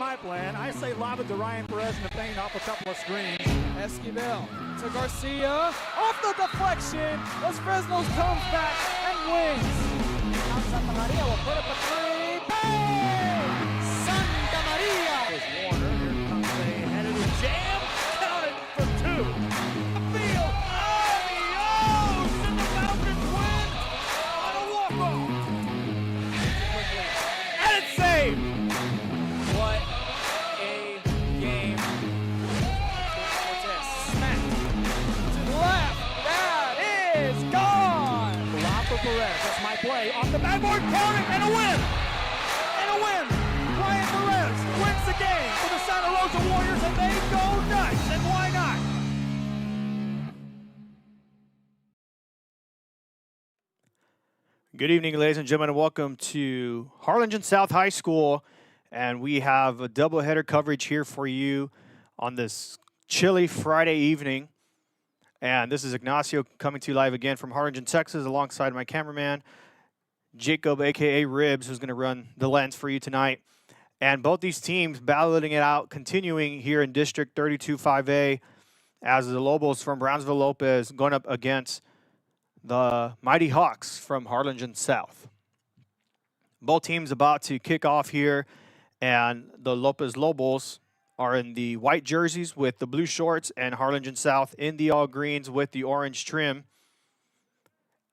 my plan. I say lob it to Ryan Perez in the paint off a couple of screens. Esquivel to Garcia. Off the deflection. Los Fresnos comes back and wins. Now Santa Maria will put up a three. Bang! Santa Maria! Here's Warner. Here comes a headed jam. Counted for two. Field. Adios! And the Falcons win on a walk-off. And it's saved. What a game. Cortez smacked to the left. That is gone. Lob for Perez. That's my play. Off the backboard. Counting and a win. And a win. Ryan Perez wins the game for the Santa Rosa Warriors, and they go nuts. And why not? Good evening, ladies and gentlemen, and welcome to Harlingen South High School. And we have a doubleheader coverage here for you on this chilly Friday evening. And this is Ignacio coming to you live again from Harlingen, Texas, alongside my cameraman, Jacob, a.k.a. Ribs, who's going to run the lens for you tonight. And both these teams battling it out, continuing here in District 32-5A, as the Lobos from Brownsville Lopez going up against the Mighty Hawks from Harlingen South. Both teams about to kick off here, and the Lopez Lobos are in the white jerseys with the blue shorts, and Harlingen South in the all greens with the orange trim.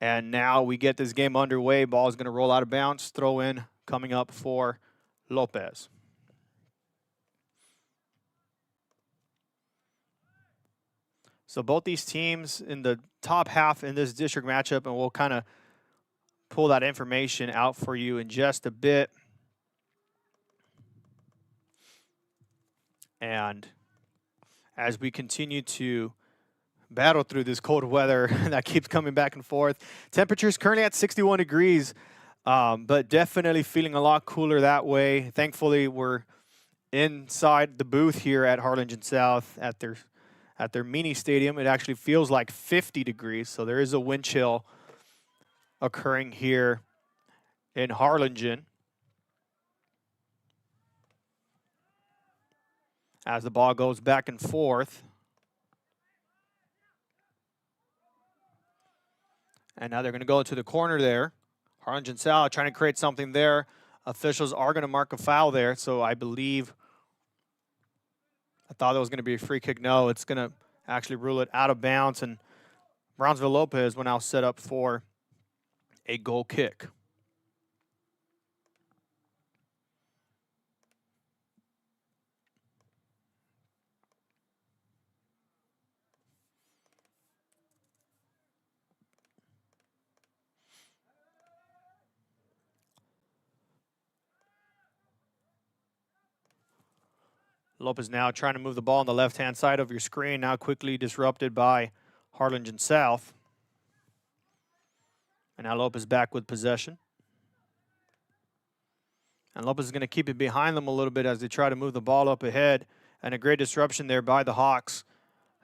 And now we get this game underway. Ball is going to roll out of bounds. Throw in coming up for Lopez. So both these teams in the top half in this district matchup, and we'll kind of pull that information out for you in just a bit. And as we continue to battle through this cold weather that keeps coming back and forth, temperatures currently at 61 degrees, but definitely feeling a lot cooler that way. Thankfully, we're inside the booth here at Harlingen South at their mini stadium. It actually feels like 50 degrees, so there is a wind chill occurring here in Harlingen. As the ball goes back and forth. And now they're going to go to the corner there. Harlingen South trying to create something there. Officials are going to mark a foul there, so I believe, I thought that was going to be a free kick. No, it's going to actually rule it out of bounds, and Brownsville Lopez will now set up for a goal kick. Lopez now trying to move the ball on the left-hand side of your screen, now quickly disrupted by Harlingen South. And now Lopez back with possession. And Lopez is going to keep it behind them a little bit as they try to move the ball up ahead. And a great disruption there by the Hawks.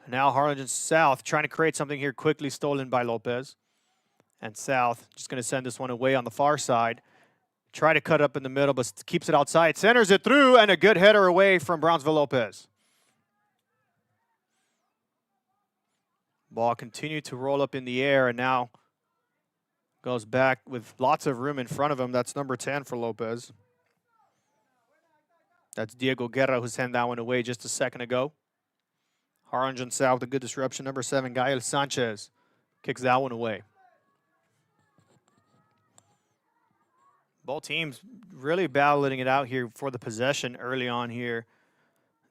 And now Harlingen South trying to create something here, quickly stolen by Lopez. And South just going to send this one away on the far side. Try to cut up in the middle, but keeps it outside. Centers it through, and a good header away from Brownsville Lopez. Ball continued to roll up in the air, and now goes back with lots of room in front of him. That's number 10 for Lopez. That's Diego Guerra who sent that one away just a second ago. Harlingen South, a good disruption. Number 7, Gael Sanchez, kicks that one away. Both teams really battling it out here for the possession early on here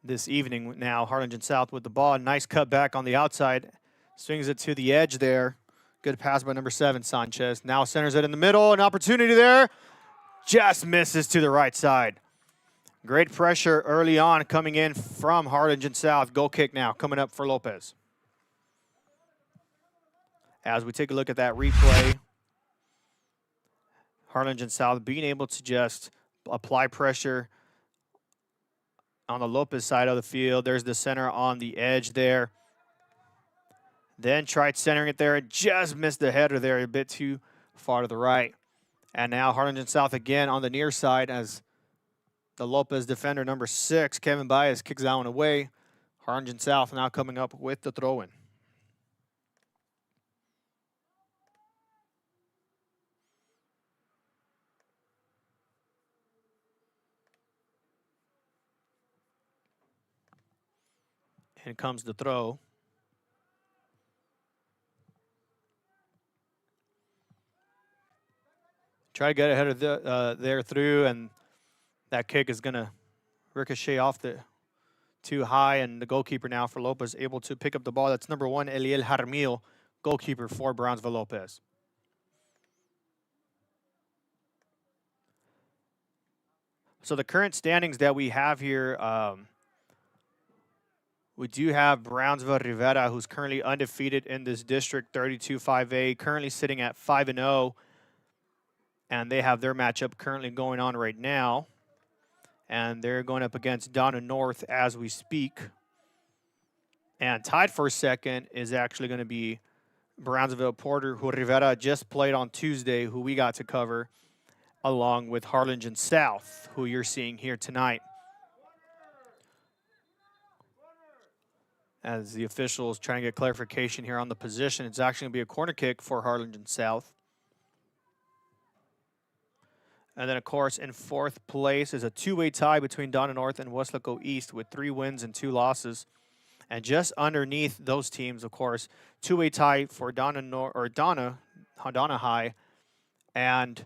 this evening. Now Harlingen South with the ball. Nice cut back on the outside. Swings it to the edge there. Good pass by number 7, Sanchez. Now centers it in the middle. An opportunity there. Just misses to the right side. Great pressure early on coming in from Harlingen South. Goal kick now coming up for Lopez. As we take a look at that replay, Harlingen South being able to just apply pressure on the Lopez side of the field. There's the center on the edge there. Then tried centering it there and just missed the header there a bit too far to the right. And now Harlingen South again on the near side as The Lopez defender, number 6, Kevin Baez, kicks that one away. Harlingen South now coming up with the throw-in. And comes the throw. Try to get ahead of there through, and that kick is going to ricochet off the too high, and the goalkeeper now for Lopez able to pick up the ball. That's number 1, Eliel Jaramillo, goalkeeper for Brownsville Lopez. So the current standings that we have here, we do have Brownsville Rivera, who's currently undefeated in this district, 32-5A, currently sitting at 5-0. And they have their matchup currently going on right now. And they're going up against Donna North as we speak. And tied for second is actually going to be Brownsville Porter, who Rivera just played on Tuesday, who we got to cover, along with Harlingen South, who you're seeing here tonight. As the officials trying to get clarification here on the position, it's actually going to be a corner kick for Harlingen South. And then, of course, in 4th place is a two-way tie between Donna North and Westlaco East with 3 wins and 2 losses. And just underneath those teams, of course, two-way tie for Donna High and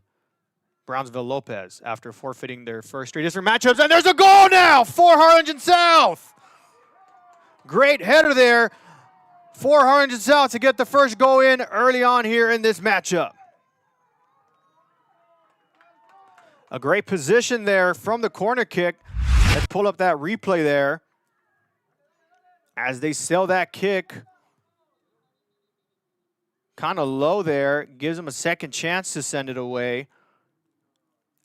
Brownsville Lopez after forfeiting their first 3 different matchups. And there's a goal now for Harlingen South. Great header there for Harlingen South to get the first goal in early on here in this matchup. A great position there from the corner kick. Let's pull up that replay there. As they sell that kick kind of low there, gives them a second chance to send it away.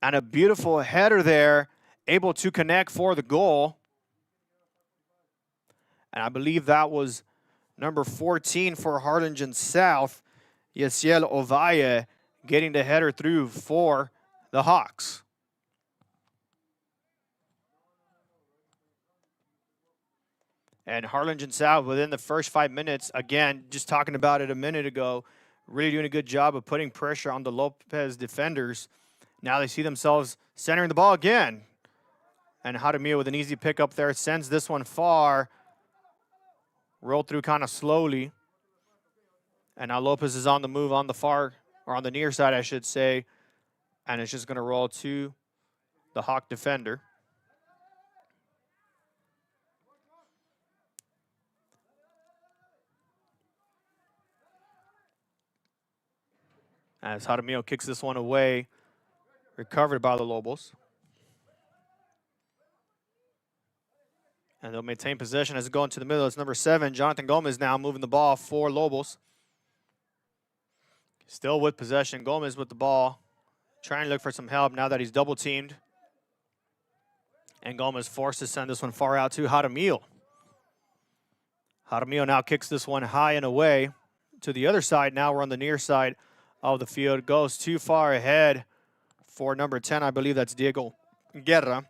And a beautiful header there, able to connect for the goal. And I believe that was number 14 for Harlingen South, Yesiel Ovalle, getting the header through for the Hawks. And Harlingen South, within the first 5 minutes, again, just talking about it a minute ago, really doing a good job of putting pressure on the Lopez defenders. Now they see themselves centering the ball again. And Jaramillo with an easy pickup there, sends this one far. Rolled through kind of slowly. And now Lopez is on the move on the far, or on the near side, I should say. And it's just going to roll to the Hawk defender. As Jaramillo kicks this one away, recovered by the Lobos. And they'll maintain possession as it goes into the middle. It's number 7, Jonathan Gomez now moving the ball for Lobos. Still with possession, Gomez with the ball. Trying to look for some help now that he's double teamed. And Gomez forced to send this one far out to Jaramillo. Jaramillo now kicks this one high and away to the other side. Now we're on the near side of the field. Goes too far ahead for number 10. I believe that's Diego Guerra.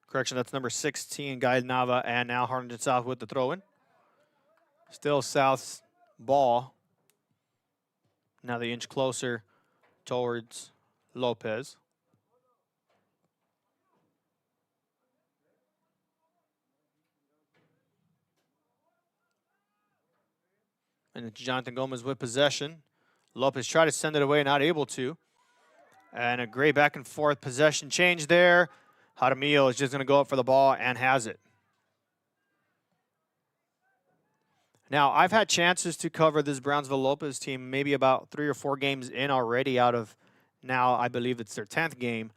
Correction, that's number 16, Gael Nava, and now Harlingen South with the throw-in. Still South's ball. Now they inch closer towards Lopez. And it's Jonathan Gomez with possession. Lopez tried to send it away, not able to. And a great back and forth possession change there. Jaramillo is just going to go up for the ball and has it. Now, I've had chances to cover this Brownsville Lopez team maybe about 3 or 4 games in already out of now I believe it's their 10th game.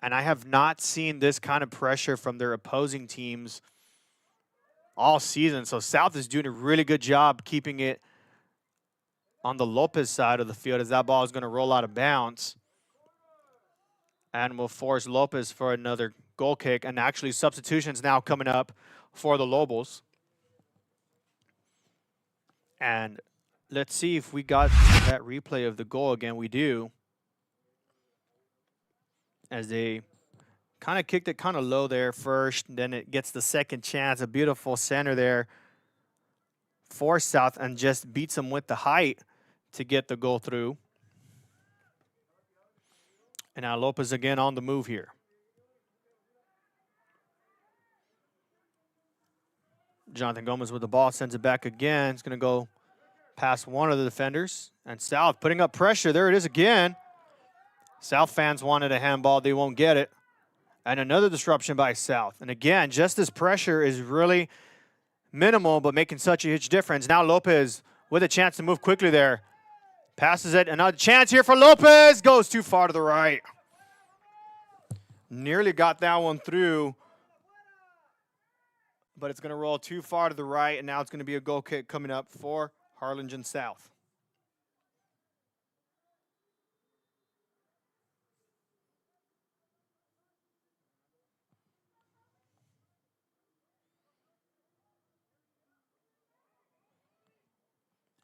And I have not seen this kind of pressure from their opposing teams all season. So South is doing a really good job keeping it on the Lopez side of the field as that ball is going to roll out of bounds. And will force Lopez for another goal kick. And actually substitutions now coming up for the Lobos. And let's see if we got that replay of the goal again. We do. as they kind of kicked it kind of low there first. Then it gets the second chance. A beautiful center there for South and just beats them with the height to get the goal through. And now Lopez again on the move here. Jonathan Gomez with the ball, sends it back again. It's going to go past one of the defenders. And South putting up pressure. There it is again. South fans wanted a handball. They won't get it. And another disruption by South. And again, just this pressure is really minimal, but making such a huge difference. Now Lopez with a chance to move quickly there. Passes it. Another chance here for Lopez. Goes too far to the right. Nearly got that one through. But it's going to roll too far to the right, and now it's going to be a goal kick coming up for Harlingen South.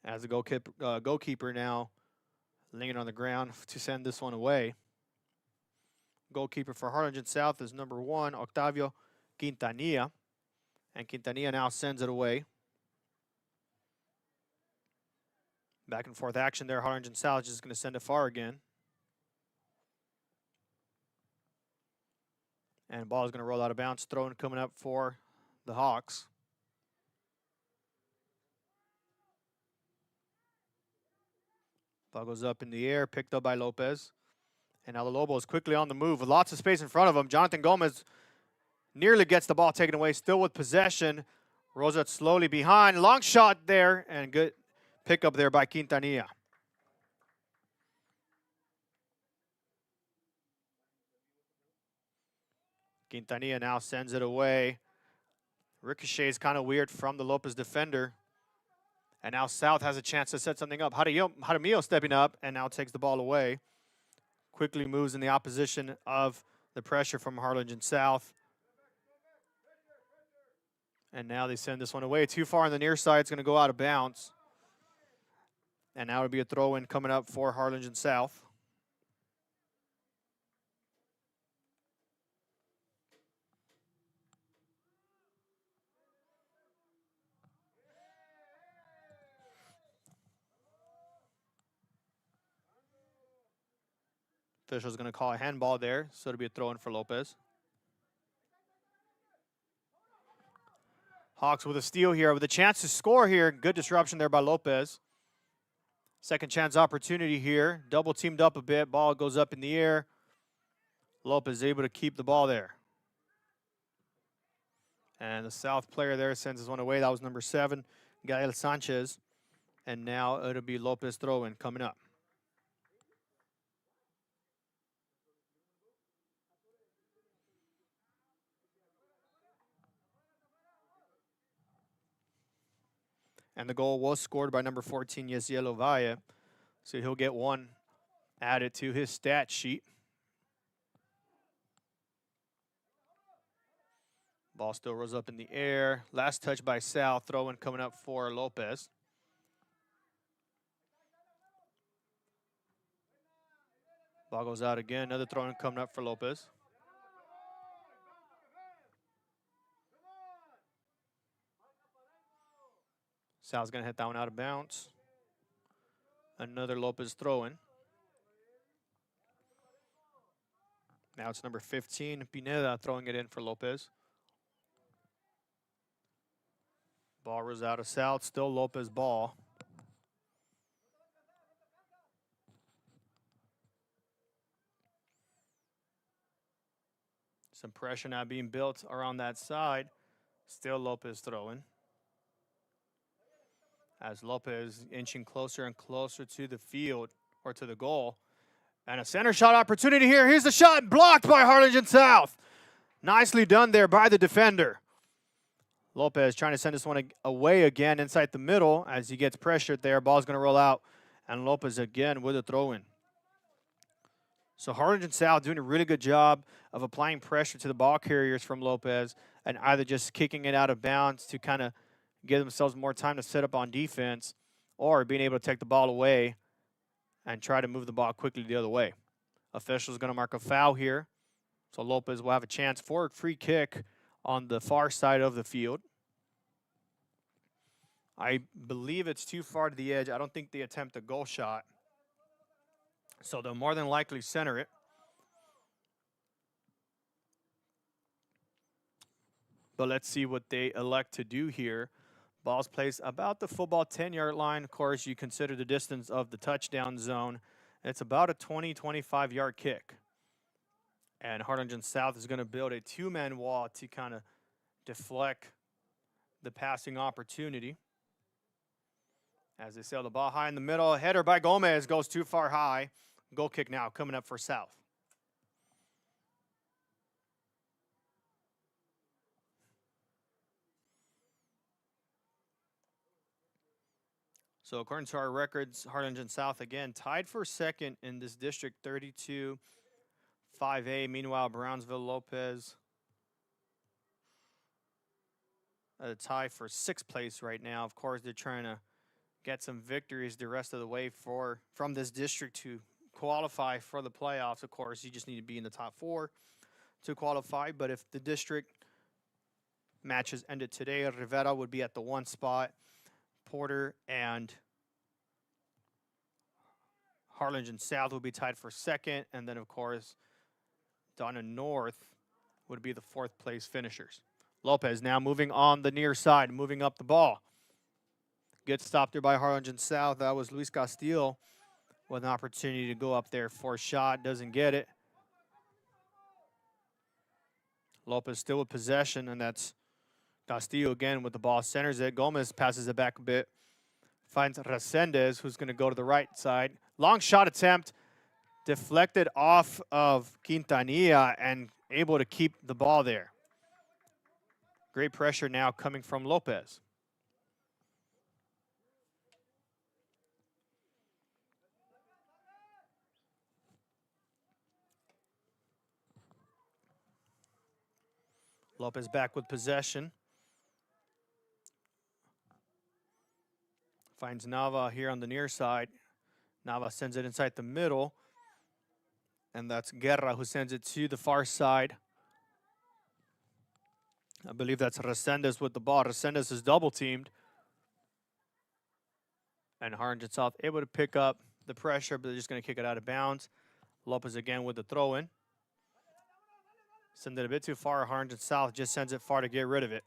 As the goalkeeper now laying on the ground to send this one away. Goalkeeper for Harlingen South is number 1, Octavio Quintanilla. And Quintanilla now sends it away. Back and forth action there. Harlingen South just going to send it far again. And the ball is going to roll out of bounds. Throw-in coming up for the Hawks. Ball goes up in the air, picked up by Lopez. And now the Lobos quickly on the move with lots of space in front of him. Jonathan Gomez nearly gets the ball taken away, still with possession. Rolls it slowly behind. Long shot there, and good pickup there by Quintanilla. Quintanilla now sends it away. Ricochet is kind of weird from the Lopez defender. And now South has a chance to set something up. Jaramillo stepping up and now takes the ball away. Quickly moves in the opposition of the pressure from Harlingen South. And now they send this one away. Too far on the near side. It's going to go out of bounds. And now it'll be a throw-in coming up for Harlingen South. Official's going to call a handball there, so it'll be a throw-in for Lopez. Hawks with a steal here, with a chance to score here. Good disruption there by Lopez. Second chance opportunity here. Double teamed up a bit. Ball goes up in the air. Lopez able to keep the ball there. And the South player there sends this one away. That was number 7, Gael Sanchez. And now it'll be Lopez throw-in coming up. And the goal was scored by number 14, Yesiel Valle. So he'll get one added to his stat sheet. Ball still rose up in the air. Last touch by South. Throw-in coming up for Lopez. Ball goes out again. Another throw-in coming up for Lopez. South's going to hit that one out of bounds. Another Lopez throw-in. Now it's number 15, Pineda, throwing it in for Lopez. Ball rolls out of South. Still Lopez ball. Some pressure now being built around that side. Still Lopez throwing. As Lopez inching closer and closer to the field, or to the goal. And a center shot opportunity here. Here's the shot, blocked by Harlingen South. Nicely done there by the defender. Lopez trying to send this one away again inside the middle as he gets pressured there. Ball's going to roll out, and Lopez again with a throw-in. So Harlingen South doing a really good job of applying pressure to the ball carriers from Lopez and either just kicking it out of bounds to kind of give themselves more time to set up on defense, or being able to take the ball away and try to move the ball quickly the other way. Official's going to mark a foul here So Lopez will have a chance for a free kick on the far side of the field. I believe it's too far to the edge. I don't think they attempt a goal shot. So they'll more than likely center it. But let's see what they elect to do here. Ball's placed about the football 10-yard line. Of course, you consider the distance of the touchdown zone. It's about a 20, 25-yard kick. And Harlingen South is going to build a two-man wall to kind of deflect the passing opportunity. As they sail the ball high in the middle, a header by Gomez goes too far high. Goal kick now coming up for South. So according to our records, Harlingen South again tied for second in this district, 32, 5A. Meanwhile, Brownsville, Lopez at a tie for sixth place right now. Of course, they're trying to get some victories the rest of the way from this district to qualify for the playoffs. Of course, you just need to be in the top 4 to qualify. But if the district matches ended today, Rivera would be at the 1 spot. Porter and Harlingen South will be tied for second. And then, of course, Donna North would be the 4th place finishers. Lopez now moving on the near side, moving up the ball. Good stop there by Harlingen South. That was Luis Castillo with an opportunity to go up there for a shot. Doesn't get it. Lopez still with possession, and that's Castillo again with the ball. Centers it. Gomez passes it back a bit. Finds Resendez, who's going to go to the right side. Long shot attempt. Deflected off of Quintanilla and able to keep the ball there. Great pressure now coming from Lopez. Lopez back with possession. Finds Nava here on the near side. Nava sends it inside the middle. And that's Guerra who sends it to the far side. I believe that's Resendez with the ball. Resendez is double teamed. And Harlingen South able to pick up the pressure, but they're just going to kick it out of bounds. Lopez again with the throw in. Send it a bit too far. Harlingen South just sends it far to get rid of it.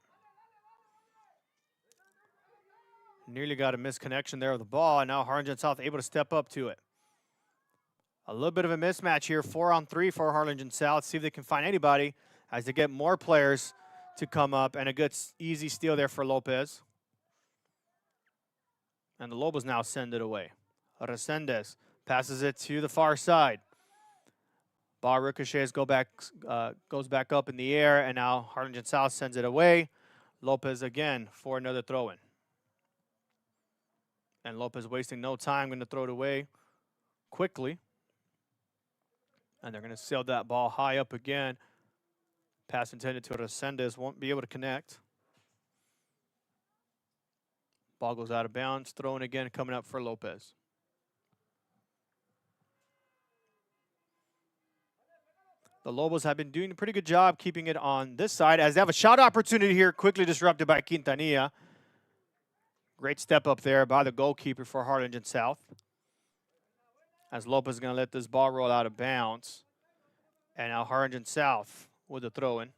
Nearly got a misconnection there of the ball, and now Harlingen South able to step up to it. A little bit of a mismatch here, 4-on-3 for Harlingen South. See if they can find anybody as they get more players to come up, and a good easy steal there for Lopez. And the Lobos now send it away. Resendez passes it to the far side. Ball ricochets, goes back up in the air, and now Harlingen South sends it away. Lopez again for another throw-in. And Lopez wasting no time, going to throw it away quickly. And they're going to sail that ball high up again. Pass intended to Resendez, won't be able to connect. Ball goes out of bounds, throw-in again, coming up for Lopez. The Lobos have been doing a pretty good job keeping it on this side as they have a shot opportunity here, quickly disrupted by Quintanilla. Great step up there by the goalkeeper for Harlingen South. As Lopez is going to let this ball roll out of bounds. And now Harlingen South with the throw-in.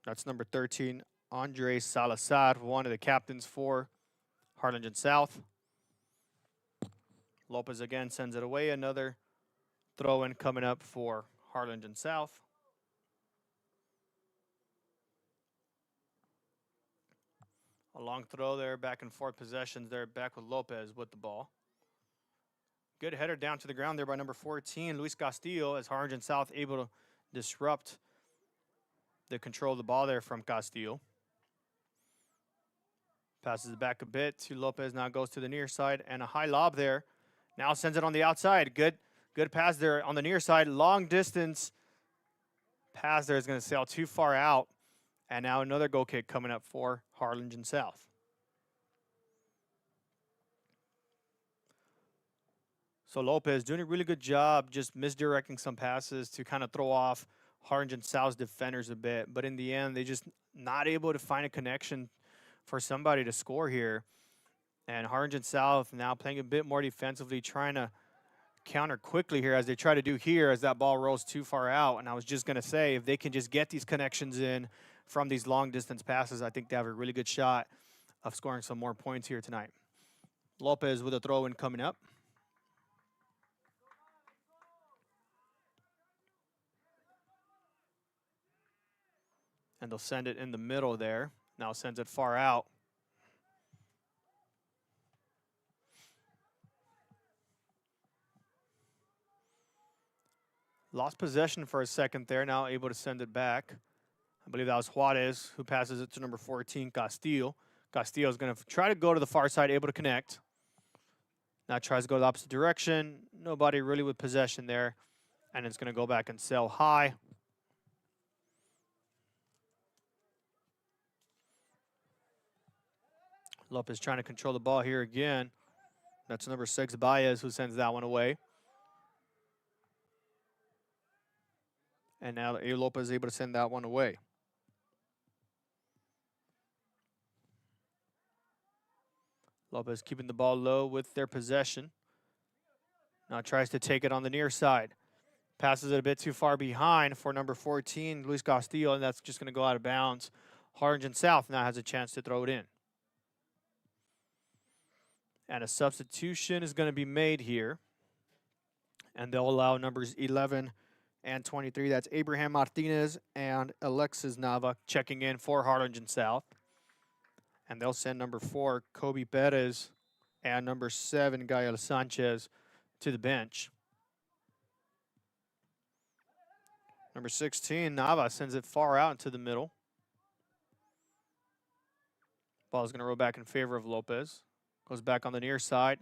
That's number 13, Andres Salazar, one of the captains for Harlingen South. Lopez again sends it away. Another throw-in coming up for Harlingen South. A long throw there, back and forth possessions there, back with Lopez with the ball. Good header down to the ground there by number 14, Luis Castillo, as Harlingen South able to disrupt the control of the ball there from Castillo. Passes it back a bit to Lopez, now goes to the near side, and a high lob there. Now sends it on the outside. Good pass there on the near side. Long distance pass there is going to sail too far out. And now another goal kick coming up for Harlingen South. So Lopez doing a really good job just misdirecting some passes to kind of throw off Harlingen South's defenders a bit. But in the end, they just not able to find a connection for somebody to score here. And Harlingen South now playing a bit more defensively, trying to counter quickly here as they try to do here as that ball rolls too far out. And I was just going to say, if they can just get these connections in from these long distance passes, I think they have a really good shot of scoring some more points here tonight. Lopez with a throw in coming up. And they'll send it in the middle there. Now sends it far out. Lost possession for a second there, now able to send it back. I believe that was Juarez who passes it to number 14, Castillo. Castillo is going to try to go to the far side, able to connect. Now tries to go the opposite direction. Nobody really with possession there. And it's going to go back and sail high. Lopez trying to control the ball here again. That's number 6, Baez, who sends that one away. And now Lopez is able to send that one away. Lopez keeping the ball low with their possession. Now tries to take it on the near side. Passes it a bit too far behind for number 14, Luis Castillo, and that's just going to go out of bounds. Harlingen South now has a chance to throw it in. And a substitution is going to be made here. And they'll allow numbers 11 and 23. That's Abraham Martinez and Alexis Nava checking in for Harlingen South. And they'll send number 4, Kobe Perez, and number 7, Gael Sanchez, to the bench. Number 16, Nava, sends it far out into the middle. Ball is going to roll back in favor of Lopez. Goes back on the near side.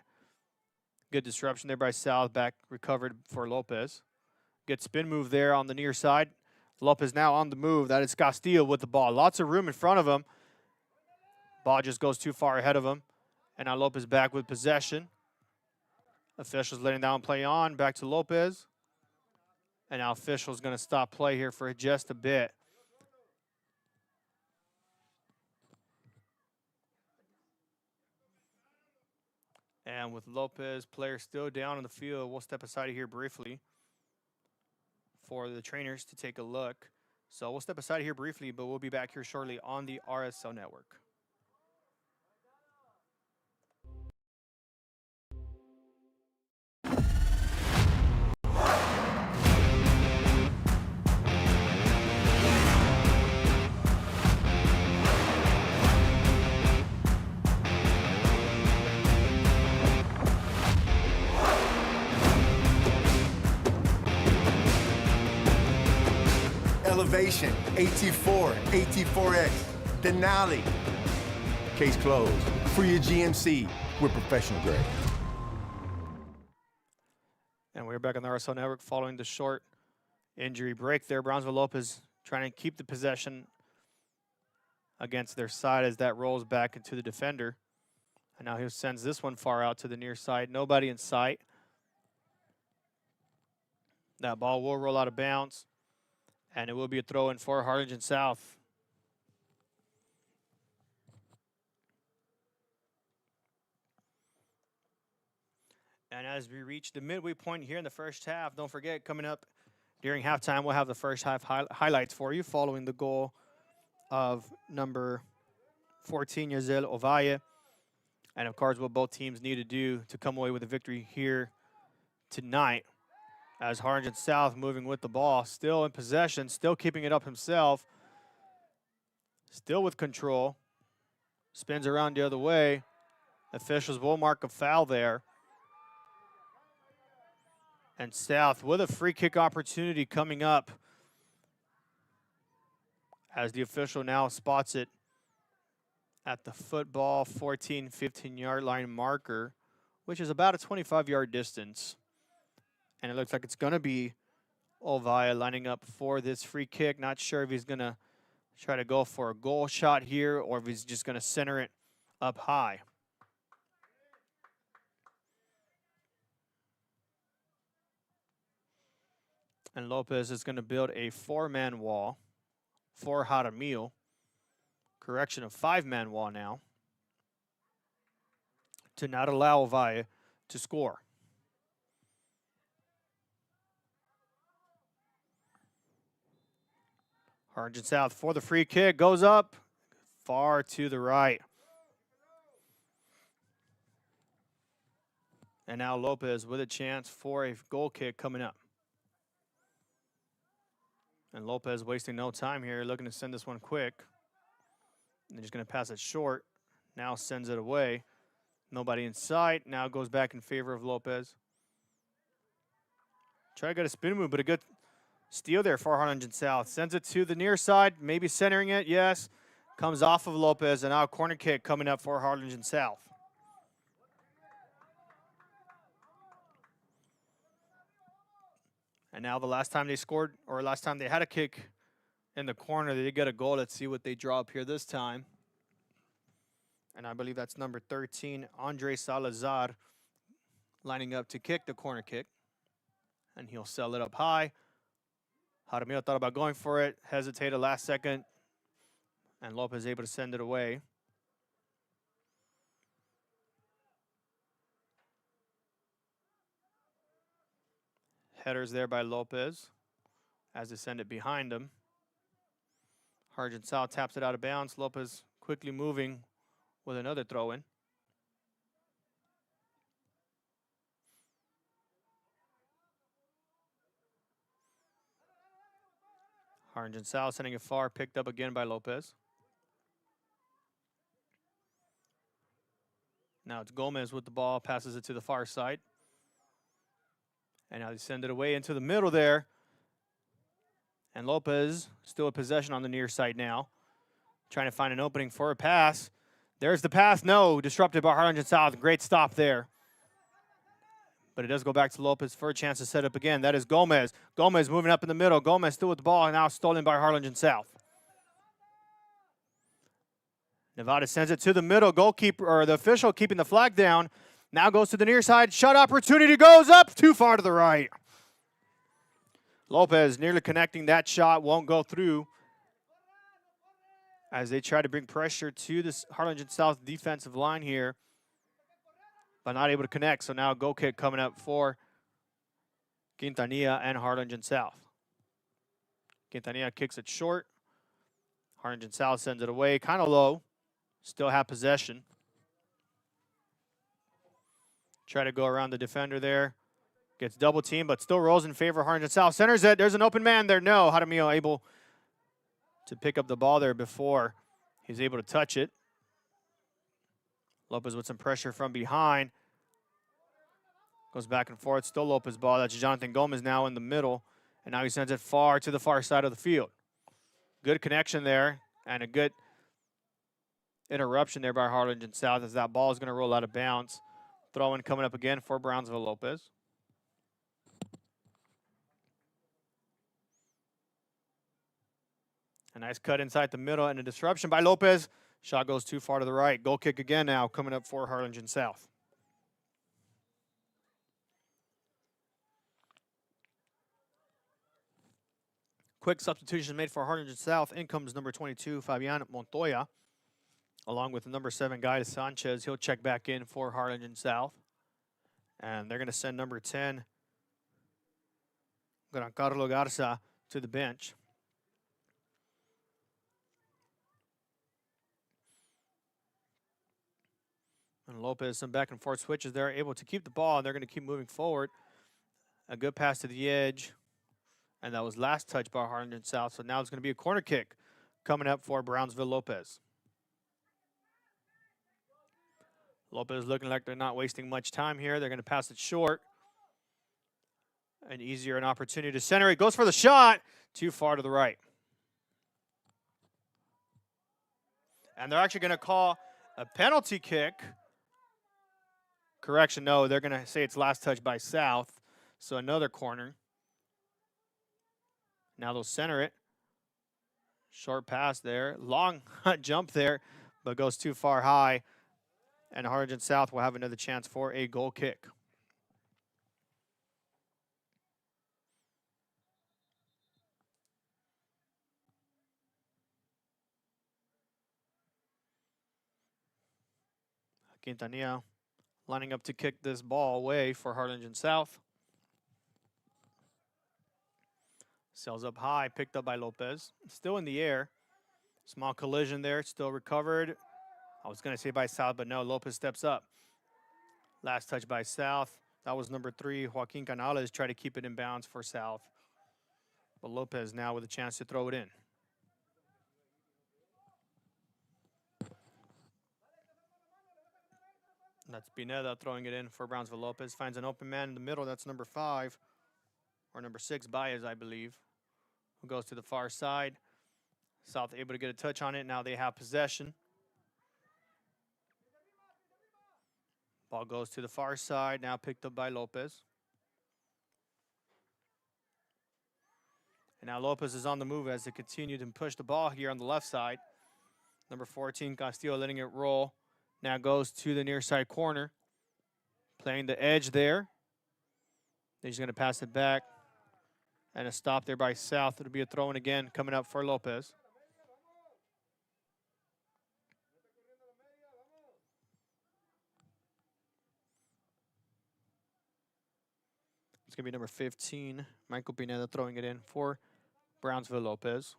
Good disruption there by South. Back recovered for Lopez. Good spin move there on the near side. Lopez now on the move. That is Castillo with the ball. Lots of room in front of him. Ball just goes too far ahead of him. And now Lopez back with possession. Officials letting that one play on. Back to Lopez. And now officials going to stop play here for just a bit. And with Lopez, player still down on the field, we'll step aside here briefly for the trainers to take a look. So we'll step aside here briefly, but we'll be back here shortly on the RSL Network. Elevation, AT4, AT4X, Denali. Case closed. For your GMC, we're professional grade. And we're back on the RSL Network following the short injury break there. Brownsville Lopez trying to keep the possession against their side as that rolls back into the defender. And now he sends this one far out to the near side. Nobody in sight. That ball will roll out of bounds. And it will be a throw in for Harlingen South. And as we reach the midway point here in the first half, don't forget, coming up during halftime, we'll have the first half highlights for you following the goal of number 14, Yazel Ovalle. And of course, what both teams need to do to come away with a victory here tonight. As Harlingen South moving with the ball, still in possession, still keeping it up himself, still with control. Spins around the other way. Officials will mark a foul there. And South with a free kick opportunity coming up as the official now spots it at the football 14, 15-yard line marker, which is about a 25-yard distance. And it looks like it's going to be Ovalle lining up for this free kick. Not sure if he's going to try to go for a goal shot here or if he's just going to center it up high. And Lopez is going to build a 4-man wall for Jaramillo. Correction, of 5-man wall now, to not allow Ovalle to score. Harlingen South for the free kick, goes up, far to the right. And now Lopez with a chance for a goal kick coming up. And Lopez wasting no time here, looking to send this one quick. And they're just going to pass it short. Now sends it away. Nobody in sight. Now goes back in favor of Lopez. Try to get a spin move, but a good steal there for Harlingen South. Sends it to the near side, maybe centering it, yes. Comes off of Lopez, and now a corner kick coming up for Harlingen South. And now the last time they scored, or last time they had a kick in the corner, they did get a goal. Let's see what they draw up here this time. And I believe that's number 13, Andre Salazar, lining up to kick the corner kick. And he'll sell it up high. Jaramillo thought about going for it, hesitated last second, and Lopez able to send it away. Headers there by Lopez as they send it behind him. Harlingen South taps it out of bounds. Lopez quickly moving with another throw-in. Harlingen South sending it far, picked up again by Lopez. Now it's Gomez with the ball, passes it to the far side. And now they send it away into the middle there. And Lopez still in possession on the near side now. Trying to find an opening for a pass. There's the pass. No, disrupted by Harlingen South. Great stop there. But it does go back to Lopez for a chance to set up again. That is Gomez. Gomez moving up in the middle. Gomez still with the ball, and now stolen by Harlingen South. Nevada sends it to the middle. Goalkeeper, or the official keeping the flag down. Now goes to the near side. Shot opportunity goes up. Too far to the right. Lopez nearly connecting that shot. Won't go through as they try to bring pressure to this Harlingen South defensive line here, but not able to connect. So now a goal kick coming up for Quintanilla and Harlingen South. Quintanilla kicks it short. Harlingen South sends it away, kind of low. Still have possession. Try to go around the defender there. Gets double teamed, but still rolls in favor of Harlingen South. Centers it. There's an open man there. No, Jaramillo able to pick up the ball there before he's able to touch it. Lopez with some pressure from behind. Goes back and forth. Still Lopez ball. That's Jonathan Gomez now in the middle. And now he sends it far to the far side of the field. Good connection there and a good interruption there by Harlingen South as that ball is going to roll out of bounds. Throw-in coming up again for Brownsville Lopez. A nice cut inside the middle and a disruption by Lopez. Shot goes too far to the right. Goal kick again now coming up for Harlingen South. Quick substitution made for Harlingen South. In comes number 22, Fabian Montoya, along with the number 7 guy, Sanchez. He'll check back in for Harlingen South. And they're going to send number 10, Giancarlo Garza, to the bench. And Lopez, some back and forth switches there, able to keep the ball, and they're going to keep moving forward. A good pass to the edge, and that was last touch by Harlingen South. So now it's going to be a corner kick coming up for Brownsville Lopez. Lopez looking like they're not wasting much time here. They're going to pass it short. An opportunity to center it. Goes for the shot. Too far to the right. And they're actually going to call a penalty kick. Correction, no, they're going to say it's last touch by South. So another corner. Now they'll center it. Short pass there. Long jump there, but goes too far high. And Harlingen South will have another chance for a goal kick. Quintanilla lining up to kick this ball away for Harlingen South. Sails up high, picked up by Lopez. Still in the air. Small collision there, still recovered. I was going to say by South, but no, Lopez steps up. Last touch by South. That was number 3, Joaquin Canales, trying to keep it in bounds for South. But Lopez now with a chance to throw it in. That's Pineda throwing it in for Brownsville. Lopez finds an open man in the middle. That's number 5, or number 6, Baez, I believe, who goes to the far side. South able to get a touch on it. Now they have possession. Ball goes to the far side, now picked up by Lopez. And now Lopez is on the move as they continue to push the ball here on the left side. Number 14, Castillo letting it roll. Now goes to the near side corner. Playing the edge there. He's going to pass it back. And a stop there by South. It'll be a throw-in again coming up for Lopez. It's going to be number 15, Michael Pineda throwing it in for Brownsville. Lopez.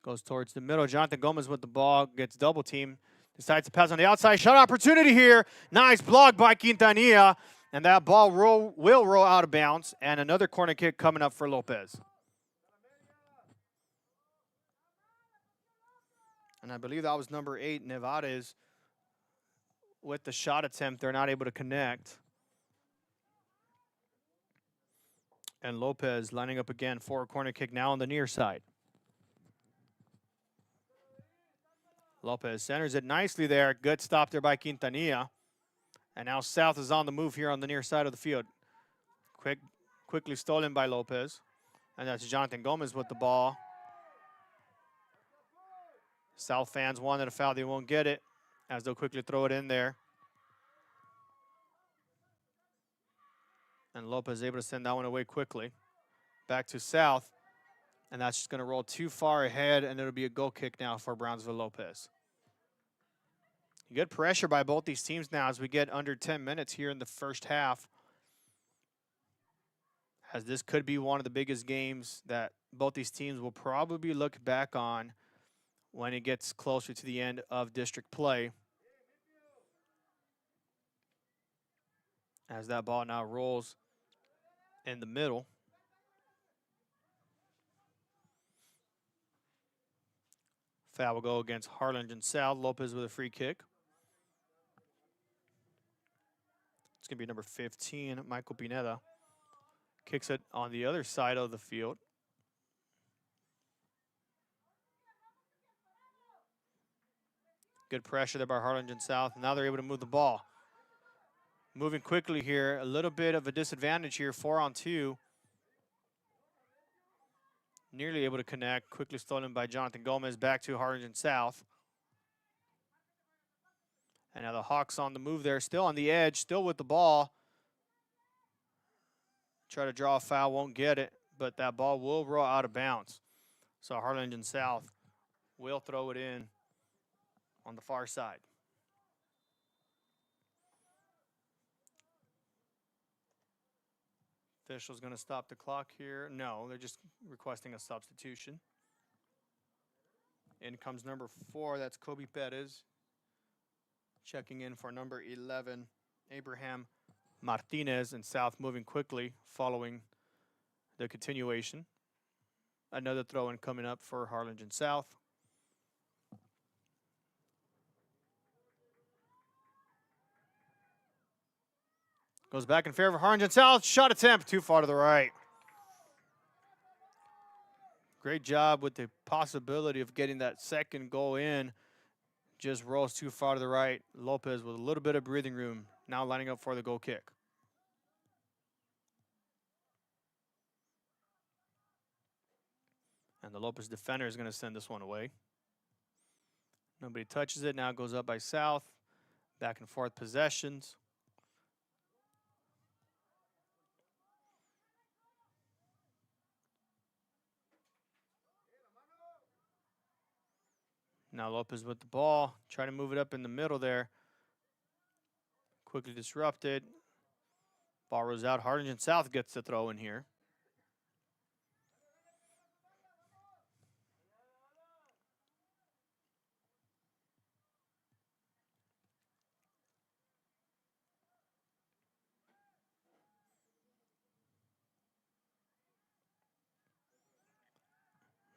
Goes towards the middle. Jonathan Gomez with the ball. Gets double team. Decides to pass on the outside. Shot opportunity here. Nice block by Quintanilla. And that ball will roll out of bounds. And another corner kick coming up for Lopez. And I believe that was number 8, Nevada's. With the shot attempt, they're not able to connect. And Lopez lining up again for a corner kick now on the near side. Lopez centers it nicely there. Good stop there by Quintanilla. And now South is on the move here on the near side of the field. Quickly stolen by Lopez. And that's Jonathan Gomez with the ball. South fans wanted a foul. They won't get it as they'll quickly throw it in there. And Lopez able to send that one away quickly. Back to South. And that's just going to roll too far ahead, and it'll be a goal kick now for Brownsville. Lopez. Good pressure by both these teams now as we get under 10 minutes here in the first half. As this could be one of the biggest games that both these teams will probably look back on when it gets closer to the end of district play. As that ball now rolls in the middle. Foul will go against Harlingen South. Lopez with a free kick. It's going to be number 15, Michael Pineda. Kicks it on the other side of the field. Good pressure there by Harlingen South. Now they're able to move the ball. Moving quickly here. A little bit of a disadvantage here. 4-on-2. Nearly able to connect. Quickly stolen by Jonathan Gomez. Back to Harlingen South. And now the Hawks on the move there. Still on the edge. Still with the ball. Try to draw a foul. Won't get it. But that ball will roll out of bounds. So Harlingen South will throw it in on the far side. Official's going to stop the clock here. No, they're just requesting a substitution. In comes number 4. That's Kobe Perez. Checking in for number 11, Abraham Martinez. And South moving quickly following the continuation. Another throw-in coming up for Harlingen South. Goes back in favor of Harlingen South. Shot attempt too far to the right. Great job with the possibility of getting that second goal in. Just rolls too far to the right. Lopez with a little bit of breathing room. Now lining up for the goal kick. And the Lopez defender is going to send this one away. Nobody touches it. Now it goes up by South. Back and forth possessions. Now Lopez with the ball. Try to move it up in the middle there. Quickly disrupted. Ball rolls out. Harlingen South gets the throw in here.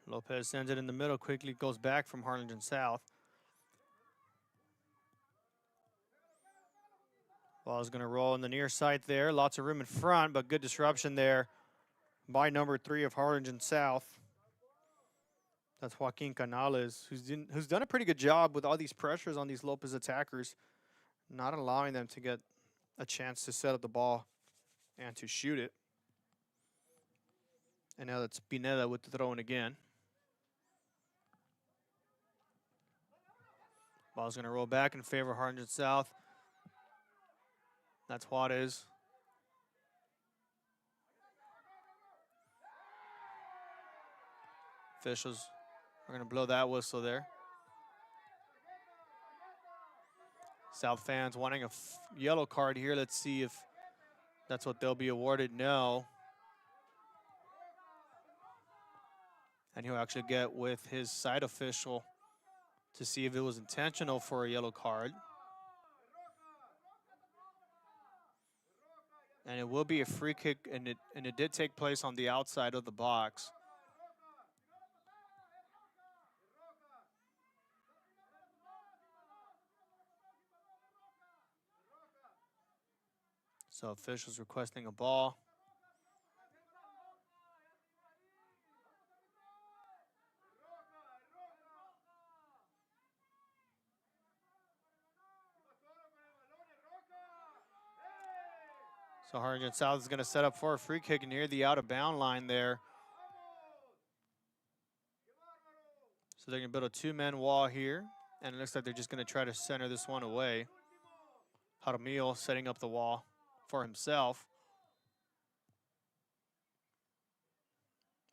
Lopez sends it in the middle. Quickly goes back from Harlingen South. Ball is going to roll in the near side there. Lots of room in front, but good disruption there by number 3 of Harlingen South. That's Joaquin Canales, who's done a pretty good job with all these pressures on these Lopez attackers, not allowing them to get a chance to set up the ball and to shoot it. And now that's Pineda with the throw in again. Ball's going to roll back in favor of Harlingen South. That's Juarez. Officials are going to blow that whistle there. South fans wanting a yellow card here. Let's see if that's what they'll be awarded. No. And he'll actually get with his side official to see if it was intentional for a yellow card. And it will be a free kick, and it did take place on the outside of the box. So officials requesting a ball. So Harlingen South is going to set up for a free kick near the out-of-bound line there. So they're going to build a 2-man wall here, and it looks like they're just going to try to center this one away. Jaramillo setting up the wall for himself.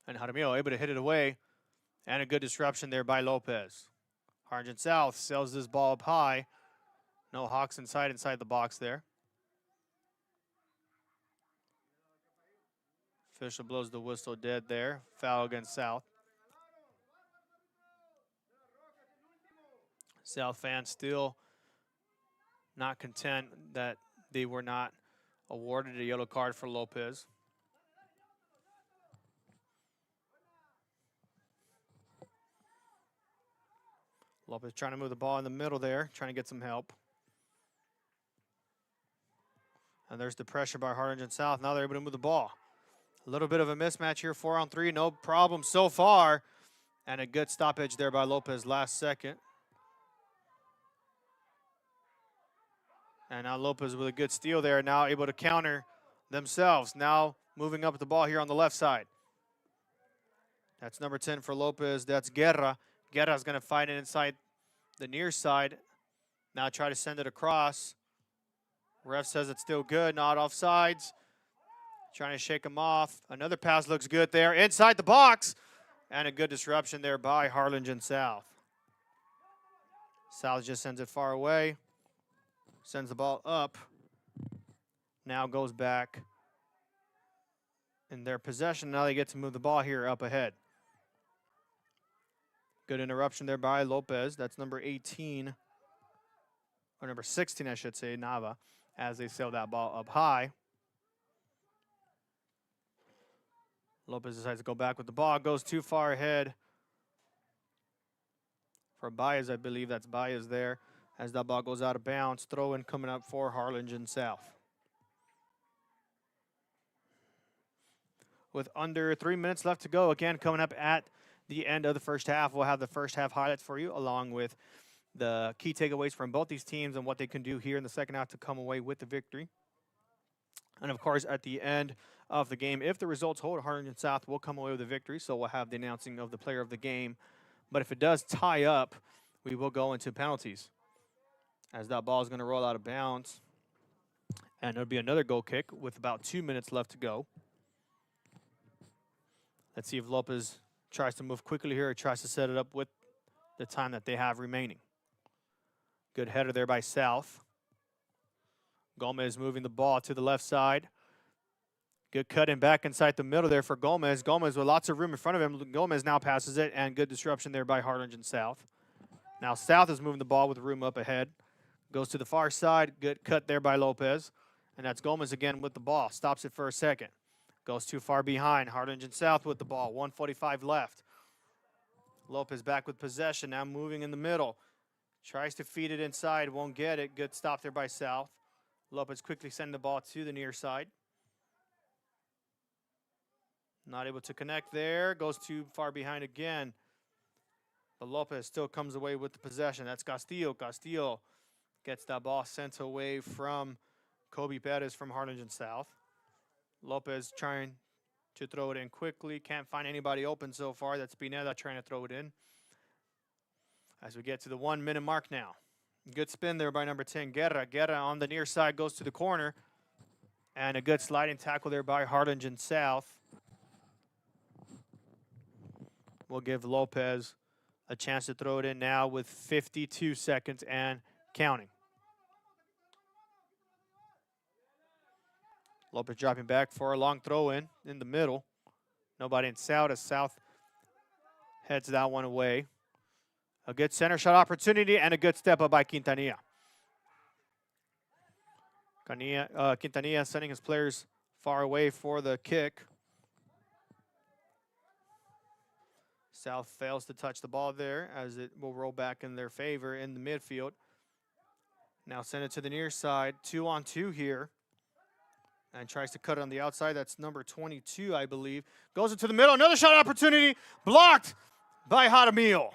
And Jaramillo able to hit it away, and a good disruption there by Lopez. Harlingen South sails this ball up high. No Hawks inside the box there. Official blows the whistle dead there. Foul against South. South fans still not content that they were not awarded a yellow card for Lopez. Lopez trying to move the ball in the middle there, trying to get some help. And there's the pressure by Harlingen South. Now they're able to move the ball. A little bit of a mismatch here, 4-on-3, no problem so far. And a good stoppage there by Lopez last second. And now Lopez with a good steal there, now able to counter themselves. Now moving up the ball here on the left side. That's number 10 for Lopez, that's Guerra. Guerra's gonna fight it inside the near side. Now try to send it across. Ref says it's still good, not offsides. Trying to shake him off. Another pass looks good there. Inside the box. And a good disruption there by Harlingen South. South just sends it far away. Sends the ball up. Now goes back in their possession. Now they get to move the ball here up ahead. Good interruption there by Lopez. That's number 18. Or number 16, I should say, Nava. As they sail that ball up high. Lopez decides to go back with the ball. Goes too far ahead for Baez. I believe that's Baez there. As that ball goes out of bounds. Throw in coming up for Harlingen South. With under 3 minutes left to go. Again, coming up at the end of the first half. We'll have the first half highlights for you, along with the key takeaways from both these teams and what they can do here in the second half to come away with the victory. And, of course, at the end of the game, if the results hold, Harlingen South will come away with a victory. So we'll have the announcing of the player of the game. But if it does tie up, we will go into penalties. As that ball is going to roll out of bounds. And it'll be another goal kick with about 2 minutes left to go. Let's see if Lopez tries to move quickly here or tries to set it up with the time that they have remaining. Good header there by South. Gomez moving the ball to the left side. Good cutting back inside the middle there for Gomez. Gomez with lots of room in front of him. Gomez now passes it, and good disruption there by Harlingen South. Now South is moving the ball with room up ahead. Goes to the far side. Good cut there by Lopez. And that's Gomez again with the ball. Stops it for a second. Goes too far behind. Harlingen South with the ball. 1:45 left. Lopez back with possession. Now moving in the middle. Tries to feed it inside. Won't get it. Good stop there by South. Lopez quickly sending the ball to the near side. Not able to connect there. Goes too far behind again. But Lopez still comes away with the possession. That's Castillo. Castillo gets that ball sent away from Kobe Perez from Harlingen South. Lopez trying to throw it in quickly. Can't find anybody open so far. That's Pineda trying to throw it in. As we get to the 1 minute mark now. Good spin there by number 10, Guerra. Guerra on the near side goes to the corner. And a good sliding tackle there by Harlingen South. We'll give Lopez a chance to throw it in now with 52 seconds and counting. Lopez dropping back for a long throw in the middle. Nobody in South as South heads that one away. A good center shot opportunity and a good step up by Quintanilla. Quintanilla sending his players far away for the kick. South fails to touch the ball there as it will roll back in their favor in the midfield. Now send it to the near side. 2-on-2 here. And tries to cut it on the outside. That's number 22, I believe. Goes into the middle. Another shot opportunity. Blocked by Jaramillo.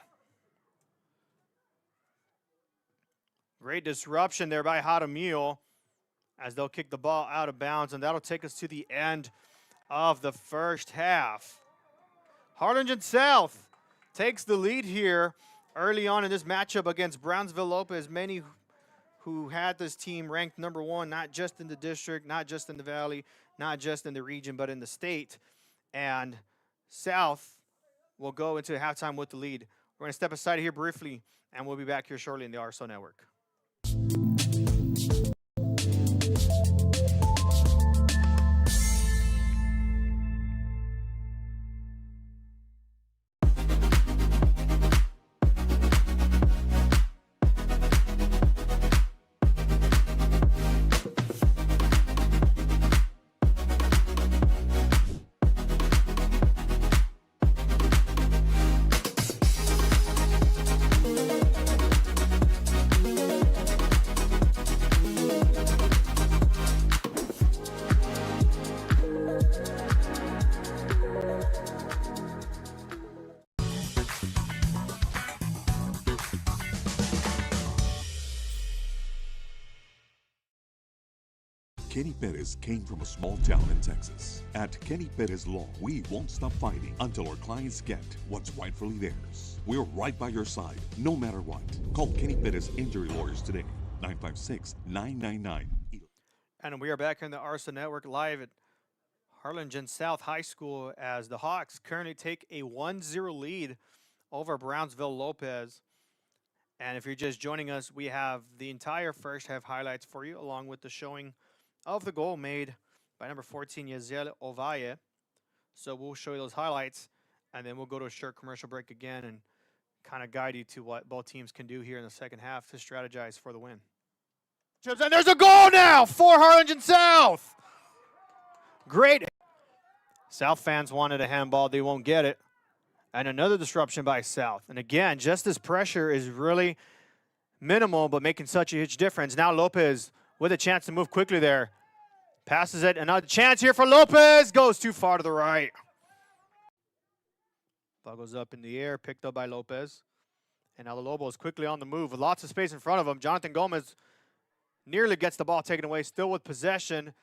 Great disruption there by Jaramillo as they'll kick the ball out of bounds. And that'll take us to the end of the first half. Harlingen South takes the lead here early on in this matchup against Brownsville Lopez. Many who had this team ranked number 1, not just in the district, not just in the valley, not just in the region, but in the state. And South will go into halftime with the lead. We're going to step aside here briefly, and we'll be back here shortly in the RSO Network. Kenny Perez came from a small town in Texas. At Kenny Perez Law, we won't stop fighting until our clients get what's rightfully theirs. We're right by your side, no matter what. Call Kenny Perez Injury Lawyers today, 956-999. And we are back in the RSO Network live at Harlingen South High School as the Hawks currently take a 1-0 lead over Brownsville Lopez. And if you're just joining us, we have the entire first half highlights for you, along with the showing of the goal made by number 14, Yaziel Ovalle. So we'll show you those highlights, and then we'll go to a short commercial break again and kind of guide you to what both teams can do here in the second half to strategize for the win. And there's a goal now for Harlingen South. Great. South fans wanted a handball. They won't get it. And another disruption by South. And again, just this pressure is really minimal, but making such a huge difference. Now Lopez with a chance to move quickly there. Passes it. Another chance here for Lopez. Goes too far to the right. Ball goes up in the air, picked up by Lopez. And now the Lobo is quickly on the move with lots of space in front of him. Jonathan Gomez nearly gets the ball taken away, still with possession.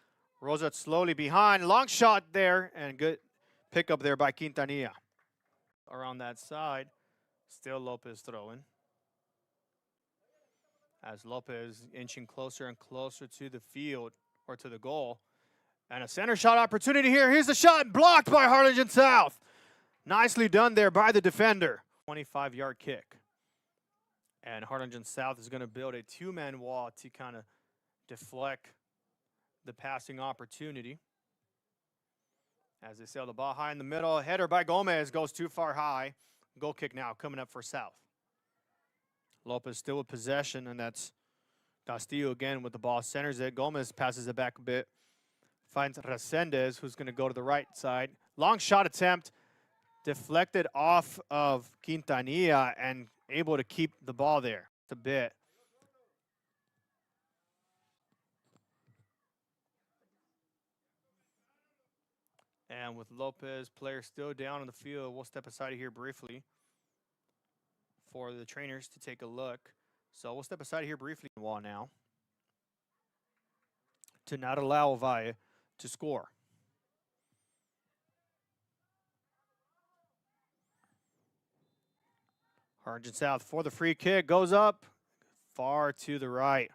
Rolls it slowly behind. Long shot there, and good pickup there by Quintanilla. Around that side, still Lopez throwing. As Lopez inching closer and closer to the field, or to the goal. And a center shot opportunity here. Here's the shot, blocked by Harlingen South. Nicely done there by the defender. 25-yard kick. And Harlingen South is going to build a two-man wall to kind of deflect the passing opportunity. As they sail the ball high in the middle, header by Gomez goes too far high. Goal kick now coming up for South. Lopez still with possession, and that's Castillo again with the ball. Centers it. Gomez passes it back a bit. Finds Resendez, who's going to go to the right side. Long shot attempt. Deflected off of Quintanilla and able to keep the ball there a bit. And with Lopez, player still down on the field, we'll step aside here briefly for the trainers to take a look. So we'll step aside here briefly on the wall now to not allow Ovalle to score. Harlingen South for the free kick, goes up far to the right.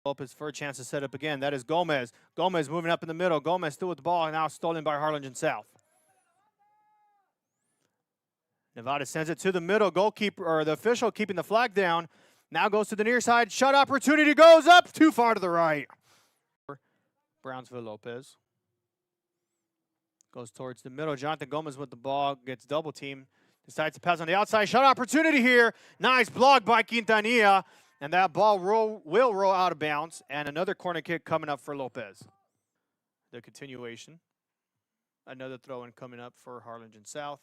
Lopez for a chance to set up again. That is Gomez. Gomez moving up in the middle. Gomez still with the ball, and now stolen by Harlingen South. Nevada sends it to the middle. Goalkeeper, or the official keeping the flag down. Now goes to the near side. Shot opportunity goes up too far to the right. Brownsville Lopez goes towards the middle. Jonathan Gomez with the ball, gets double teamed. Decides to pass on the outside. Shot opportunity here. Nice block by Quintanilla. And that ball will roll out of bounds. And another corner kick coming up for Lopez. The continuation. Another throw-in coming up for Harlingen South.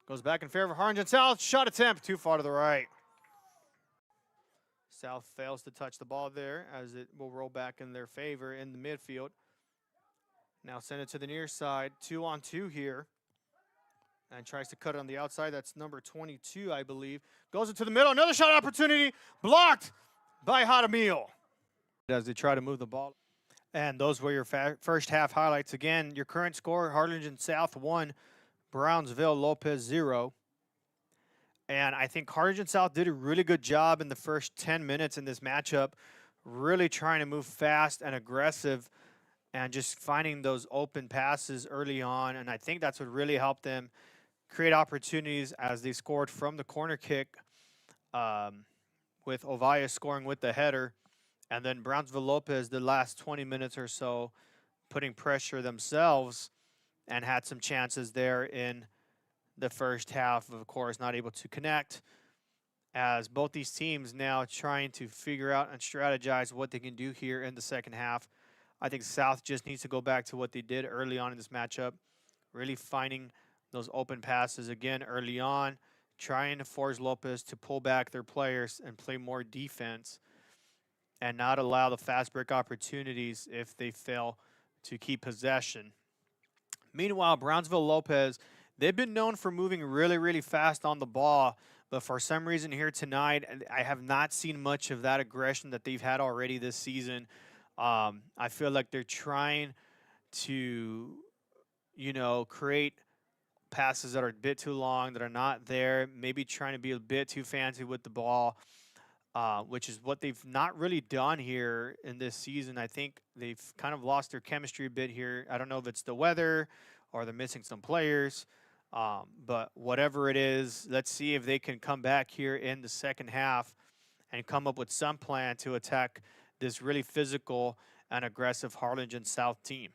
Goes back in favor of Harlingen South. Shot attempt too far to the right. South fails to touch the ball there as it will roll back in their favor in the midfield. Now send it to the near side. 2-on-2 here. And tries to cut it on the outside. That's number 22, I believe. Goes into the middle. Another shot opportunity. Blocked by Jaramillo as they try to move the ball. And those were your first half highlights. Again, your current score, Harlingen South 1, Brownsville Lopez 0. And I think Harlingen South did a really good job in the first 10 minutes in this matchup, really trying to move fast and aggressive and just finding those open passes early on. And I think that's what really helped them create opportunities as they scored from the corner kick with Ovalle scoring with the header. And then Brownsville Lopez, the last 20 minutes or so, putting pressure themselves and had some chances there in the first half, of course, not able to connect, as both these teams now trying to figure out and strategize what they can do here in the second half. I think South just needs to go back to what they did early on in this matchup, really finding those open passes again early on, trying to force Lopez to pull back their players and play more defense and not allow the fast break opportunities if they fail to keep possession. Meanwhile, Brownsville Lopez, they've been known for moving really, really fast on the ball, but for some reason here tonight, I have not seen much of that aggression that they've had already this season. I feel like they're trying to, create passes that are a bit too long, that are not there, maybe trying to be a bit too fancy with the ball, which is what they've not really done here in this season. I think they've kind of lost their chemistry a bit here. I don't know if it's the weather or they're missing some players. But whatever it is, let's see if they can come back here in the second half and come up with some plan to attack this really physical and aggressive Harlingen South team.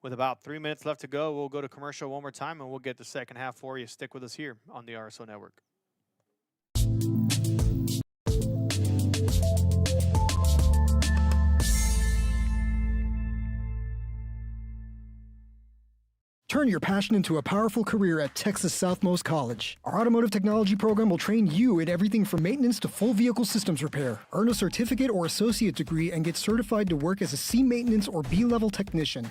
With about 3 minutes left to go, we'll go to commercial one more time, and we'll get the second half for you. Stick with us here on the RSO Network. Turn your passion into a powerful career at Texas Southmost College. Our automotive technology program will train you in everything from maintenance to full vehicle systems repair. Earn a certificate or associate degree and get certified to work as a C maintenance or B-level technician.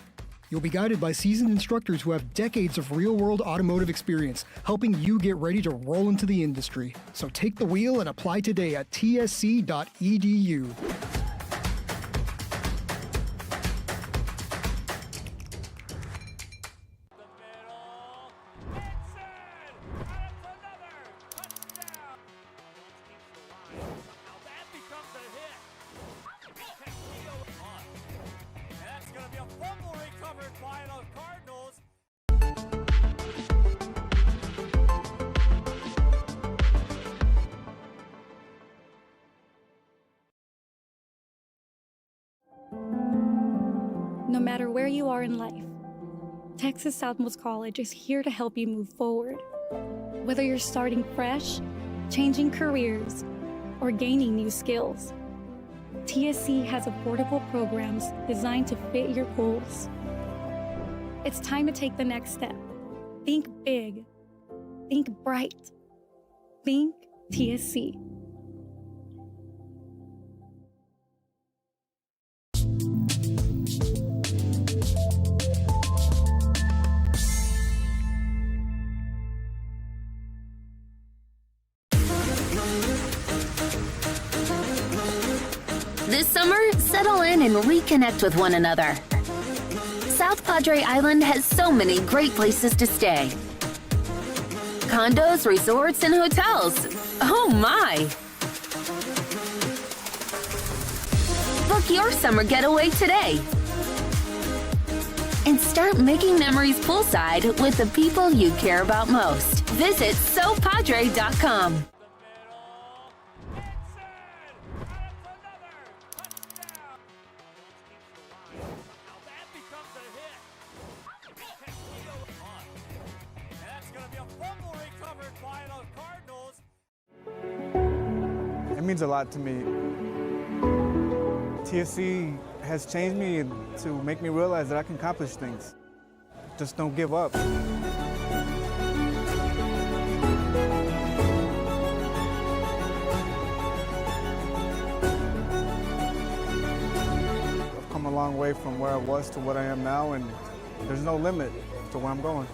You'll be guided by seasoned instructors who have decades of real-world automotive experience, helping you get ready to roll into the industry. So take the wheel and apply today at tsc.edu. That's going to be a fumble recovered by the Cardinals. No matter where you are in life, Texas Southmost College is here to help you move forward. Whether you're starting fresh, changing careers, or gaining new skills, TSC has affordable programs designed to fit your goals. It's time to take the next step. Think big. Think bright. Think TSC. This summer, settle in and reconnect with one another. South Padre Island has so many great places to stay. Condos, resorts, and hotels. Oh my! Book your summer getaway today. And start making memories poolside with the people you care about most. Visit SoPadre.com. It means a lot to me. TSC has changed me to make me realize that I can accomplish things. Just don't give up. I've come a long way from where I was to what I am now, and there's no limit to where I'm going.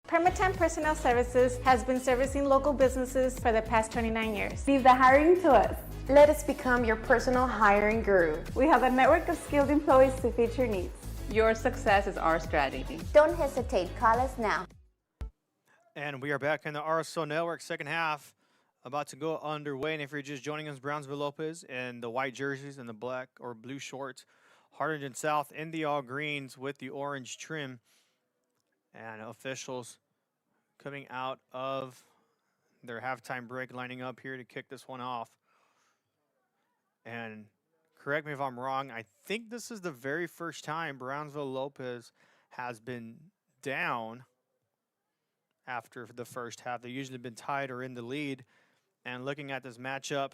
Permatemp Personnel Services has been servicing local businesses for the past 29 years. Leave the hiring to us. Let us become your personal hiring guru. We have a network of skilled employees to fit your needs. Your success is our strategy. Don't hesitate, call us now. And we are back in the RSO Network second half, about to go underway. And if you're just joining us, Brownsville Lopez in the white jerseys and the black or blue shorts, Harlingen South in the all greens with the orange trim. And officials coming out of their halftime break, lining up here to kick this one off. And correct me if I'm wrong, I think this is the very first time Brownsville Lopez has been down after the first half. They've usually been tied or in the lead. And looking at this matchup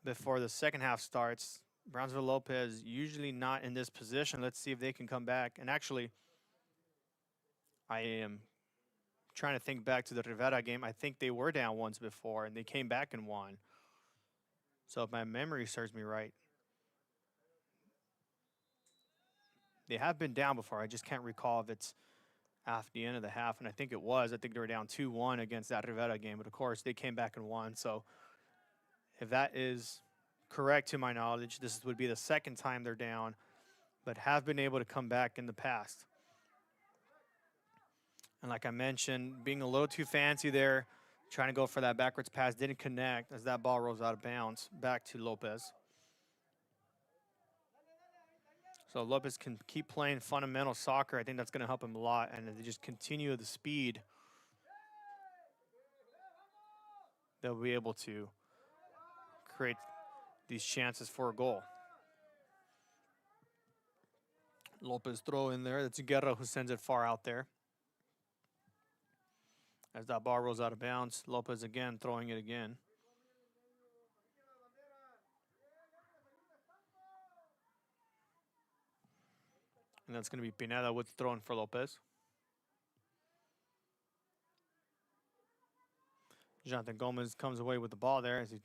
before the second half starts, Brownsville Lopez usually not in this position. Let's see if they can come back. And actually, I am trying to think back to the Rivera game. I think they were down once before, and they came back and won. So if my memory serves me right, they have been down before. I just can't recall if it's after the end of the half, and I think it was. I think they were down 2-1 against that Rivera game, but of course they came back and won. So if that is correct to my knowledge, this would be the second time they're down, but have been able to come back in the past. And like I mentioned, being a little too fancy there, trying to go for that backwards pass, didn't connect as that ball rolls out of bounds back to Lopez. So Lopez can keep playing fundamental soccer. I think that's going to help him a lot. And if they just continue the speed, they'll be able to create these chances for a goal. Lopez throw in there. That's Guerra who sends it far out there. As that ball rolls out of bounds, Lopez again throwing it again. And that's going to be Pineda with the throw in for Lopez. Jonathan Gomez comes away with the ball there as he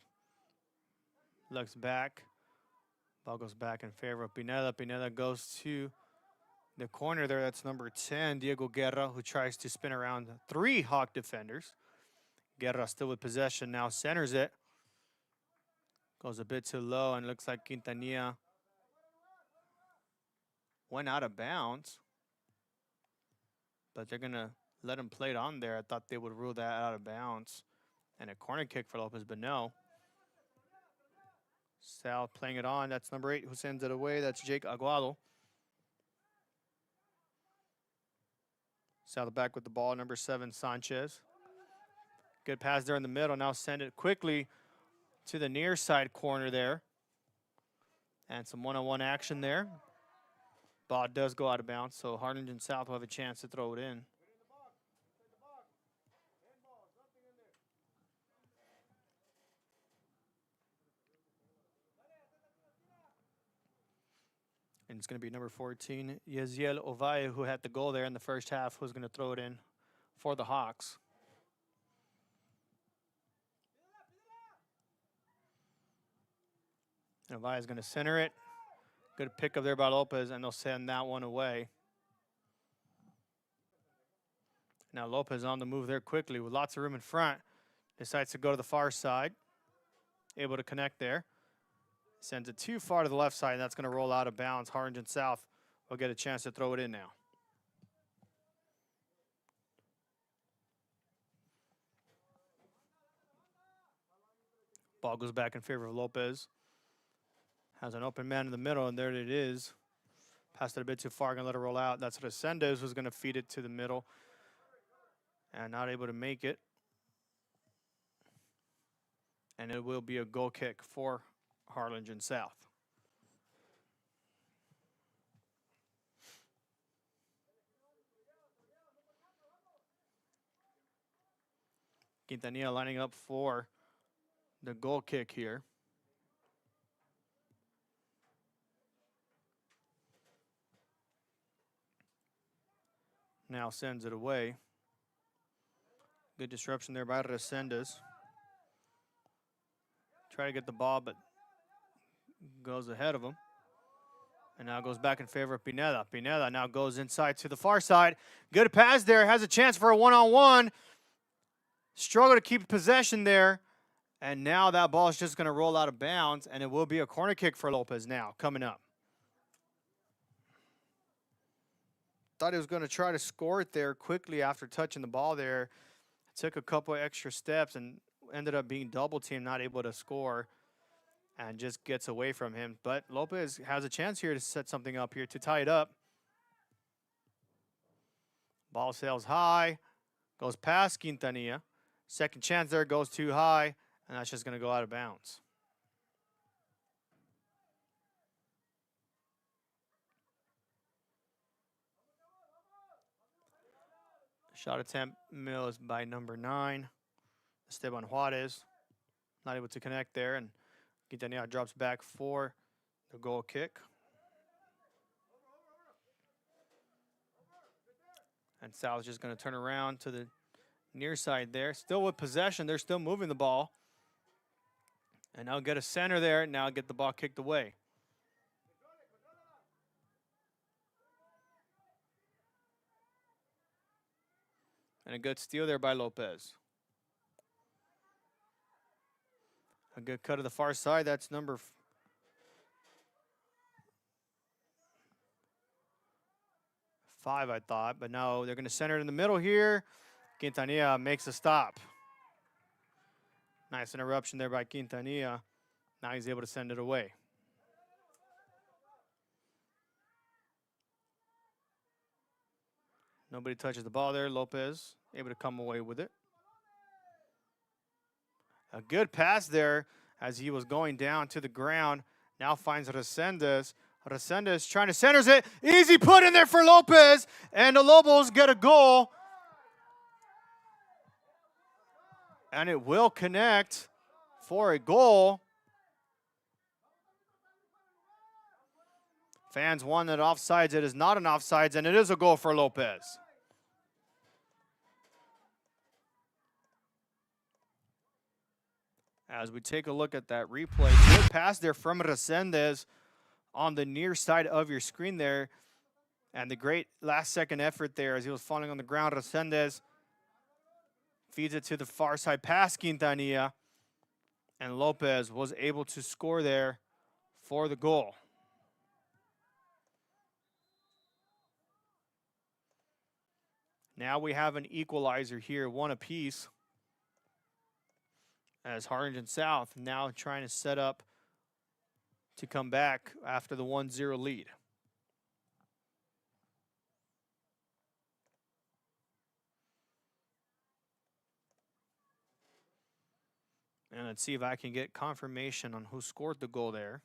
looks back. Ball goes back in favor of Pineda. Pineda goes to the corner there. That's number 10, Diego Guerra, who tries to spin around 3 Hawk defenders. Guerra still with possession, now centers it. Goes a bit too low, and looks like Quintanilla went out of bounds. But they're going to let him play it on there. I thought they would rule that out of bounds. And a corner kick for Lopez, but no. South playing it on. That's number 8 who sends it away. That's Jake Aguado. South back with the ball, number 7, Sanchez. Good pass there in the middle. Now send it quickly to the near side corner there. And some one-on-one action there. Ball does go out of bounds, so Harlingen South will have a chance to throw it in. And it's going to be number 14, Yeziel Ovalle, who had the goal there in the first half, who's going to throw it in for the Hawks. And Ovalle is going to center it. Good pick up there by Lopez, and they'll send that one away. Now Lopez on the move there quickly with lots of room in front. Decides to go to the far side. Able to connect there. Sends it too far to the left side, and that's going to roll out of bounds. Harlingen South will get a chance to throw it in now. Ball goes back in favor of Lopez. Has an open man in the middle, and there it is. Passed it a bit too far, going to let it roll out. That's what Ascendes was going to feed it to the middle. And not able to make it. And it will be a goal kick for Harlingen South. Quintanilla lining up for the goal kick here. Now sends it away. Good disruption there by Resendes. Try to get the ball, but goes ahead of him. And now goes back in favor of Pineda. Pineda now goes inside to the far side. Good pass there. Has a chance for a one-on-one. Struggle to keep possession there. And now that ball is just going to roll out of bounds, and it will be a corner kick for Lopez now coming up. Thought he was going to try to score it there quickly after touching the ball there. Took a couple extra steps and ended up being double teamed, not able to score, and just gets away from him. But Lopez has a chance here to set something up here to tie it up. Ball sails high, goes past Quintanilla. Second chance there goes too high, and that's just going to go out of bounds. Shot attempt Mills by number 9, Esteban Juarez. Not able to connect there, and Quintanilla drops back for the goal kick. And South's just going to turn around to the near side there. Still with possession. They're still moving the ball. And now get a center there. Now get the ball kicked away. And a good steal there by Lopez. A good cut to the far side. That's number 5, I thought. But no, they're going to center it in the middle here. Quintanilla makes a stop. Nice interruption there by Quintanilla. Now he's able to send it away. Nobody touches the ball there. Lopez able to come away with it. A good pass there as he was going down to the ground. Now finds Resendes. Resendes trying to centers it. Easy put in there for Lopez. And the Lobos get a goal. And it will connect for a goal. Fans won that offsides. It is not an offsides, and it is a goal for Lopez. As we take a look at that replay, good pass there from Resendes on the near side of your screen there. And the great last-second effort there as he was falling on the ground. Resendes feeds it to the far side past Quintanilla. And Lopez was able to score there for the goal. Now we have an equalizer here, one apiece. As Harlingen South now trying to set up to come back after the 1-0 lead. And let's see if I can get confirmation on who scored the goal there.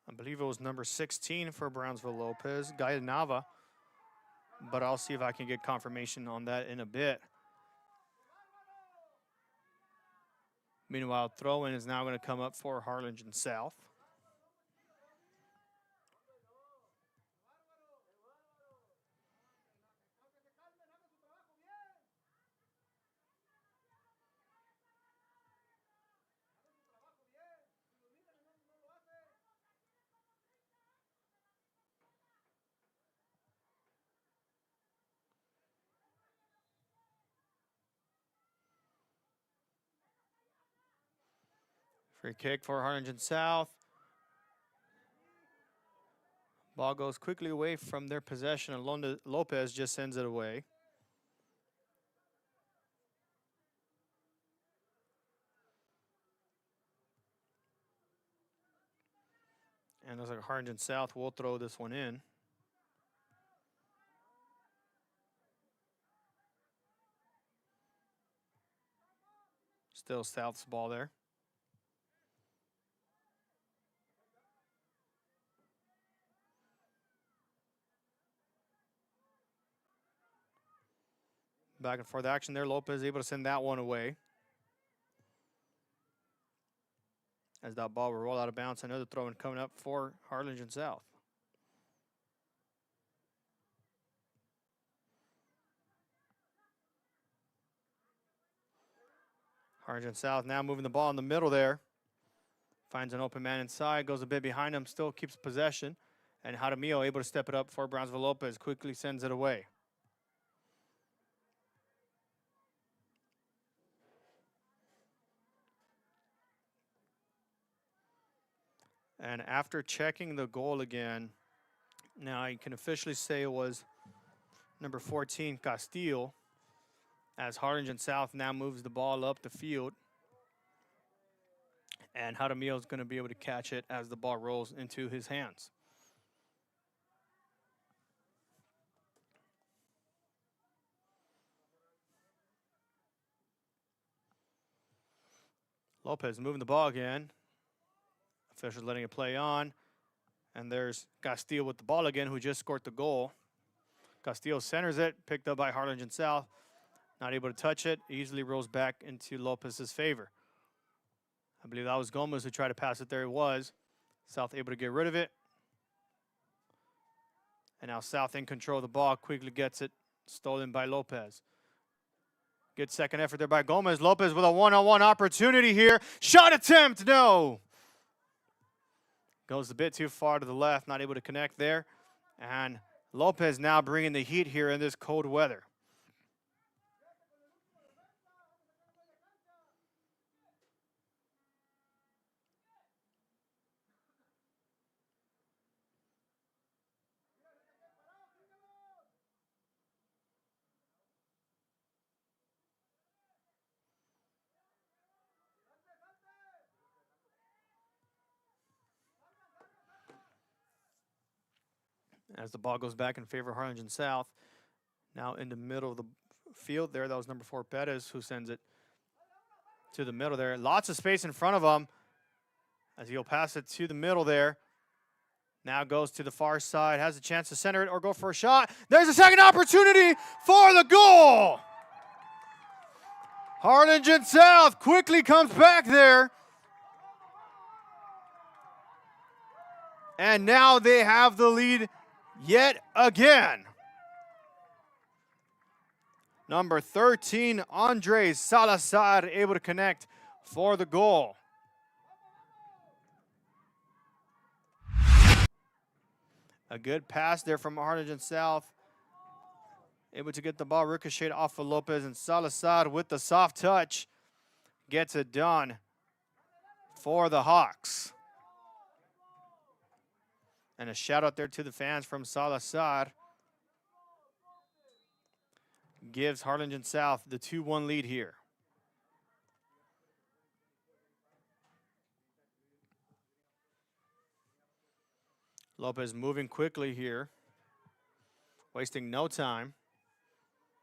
I believe it was number 16 for Brownsville Lopez, Guy Nava. But I'll see if I can get confirmation on that in a bit. Meanwhile, throw-in is now going to come up for Harlingen South. Free kick for Harlingen South. Ball goes quickly away from their possession, and Lopez just sends it away. And looks like Harlingen South will throw this one in. Still South's ball there. Back and forth action there. Lopez able to send that one away. As that ball will roll out of bounds, another throw-in coming up for Harlingen South. Harlingen South now moving the ball in the middle there. Finds an open man inside, goes a bit behind him, still keeps possession. And Jaramillo able to step it up for Brownsville Lopez, quickly sends it away. And after checking the goal again, now you can officially say it was number 14, Castillo, as Harlingen South now moves the ball up the field. And Jaramillo is going to be able to catch it as the ball rolls into his hands. Lopez moving the ball again. Officials letting it play on. And there's Castillo with the ball again, who just scored the goal. Castillo centers it, picked up by Harlingen South. Not able to touch it, easily rolls back into Lopez's favor. I believe that was Gomez who tried to pass it there. It was. South able to get rid of it. And now South in control of the ball, quickly gets it, stolen by Lopez. Good second effort there by Gomez. Lopez with a one-on-one opportunity here. Shot attempt, no. Goes a bit too far to the left, not able to connect there. And Lopez now bringing the heat here in this cold weather. As the ball goes back in favor of Harlingen South. Now in the middle of the field there, that was number 4, Perez, who sends it to the middle there. Lots of space in front of him as he'll pass it to the middle there. Now goes to the far side, has a chance to center it or go for a shot. There's a second opportunity for the goal. Harlingen South quickly comes back there. And now they have the lead yet again. Number 13, Andres Salazar, able to connect for the goal. A good pass there from Harlingen South. Able to get the ball ricocheted off of Lopez, and Salazar with the soft touch gets it done for the Hawks. And a shout out there to the fans from Salazar. Gives Harlingen South the 2-1 lead here. Lopez moving quickly here, wasting no time.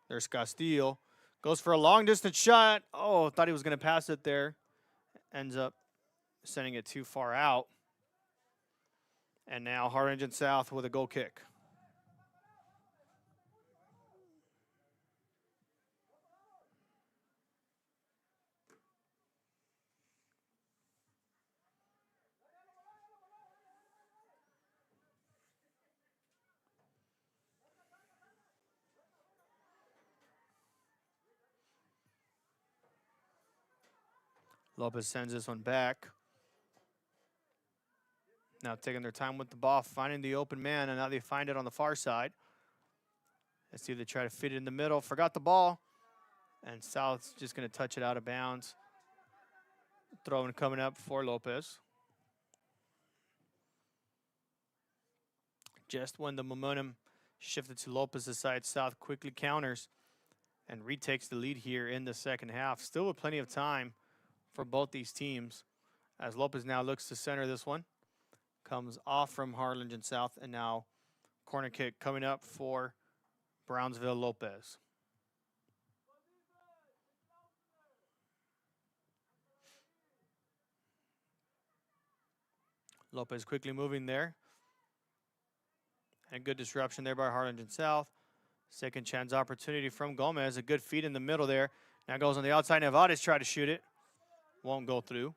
There's Castillo. Goes for a long-distance shot. Oh, thought he was going to pass it there. Ends up sending it too far out. And now Harlingen South with a goal kick. Lopez sends this one back. Now taking their time with the ball, finding the open man, and now they find it on the far side. Let's see if they try to fit it in the middle. Forgot the ball. And South's just going to touch it out of bounds. Throwing coming up for Lopez. Just when the momentum shifted to Lopez's side, South quickly counters and retakes the lead here in the second half. Still with plenty of time for both these teams, as Lopez now looks to center this one. Comes off from Harlingen South, and now corner kick coming up for Brownsville Lopez. Lopez quickly moving there. And good disruption there by Harlingen South. Second chance opportunity from Gomez. A good feed in the middle there. Now goes on the outside. Nevada's tried to shoot it. Won't go through.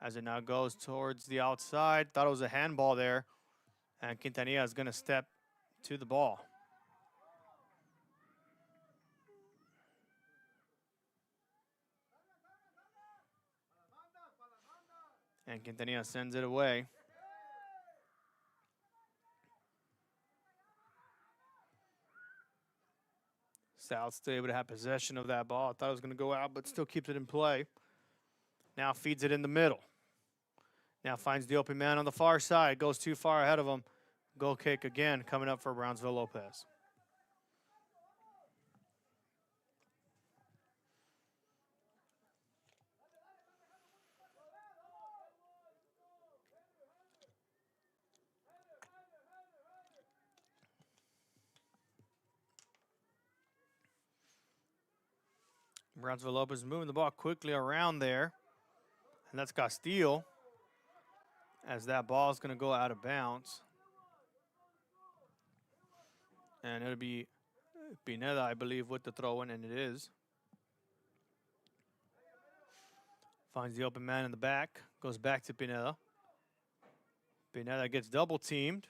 As it now goes towards the outside. Thought it was a handball there. And Quintanilla is going to step to the ball. And Quintanilla sends it away. South still able to have possession of that ball. I thought it was going to go out, but still keeps it in play. Now feeds it in the middle. Now finds the open man on the far side. Goes too far ahead of him. Goal kick again coming up for Brownsville Lopez. Brownsville Lopez moving the ball quickly around there. And that's Castillo, as that ball is going to go out of bounds. And it'll be Pineda, I believe, with the throw-in, and it is. Finds the open man in the back. Goes back to Pineda. Pineda gets double-teamed,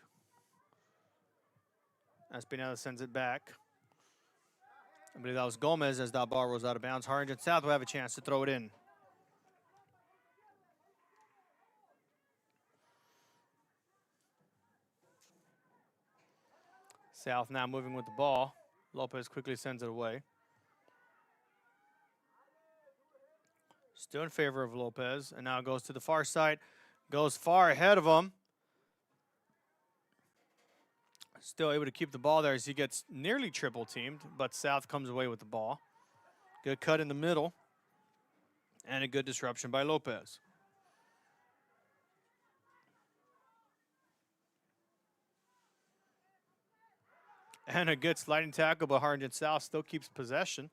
as Pineda sends it back. I believe that was Gomez as that ball rolls out of bounds. Harlingen South will have a chance to throw it in. South now moving with the ball. Lopez quickly sends it away. Still in favor of Lopez, and now goes to the far side. Goes far ahead of him. Still able to keep the ball there as he gets nearly triple teamed, but South comes away with the ball. Good cut in the middle, and a good disruption by Lopez. And a good sliding tackle, but Harlingen South still keeps possession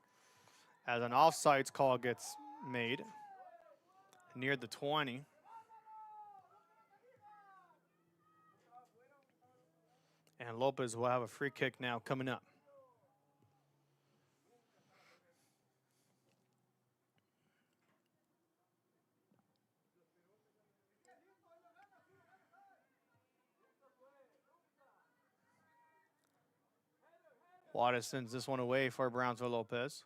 as an offsides call gets made near the 20. And Lopez will have a free kick now coming up. Juarez sends this one away for Brownsville Lopez.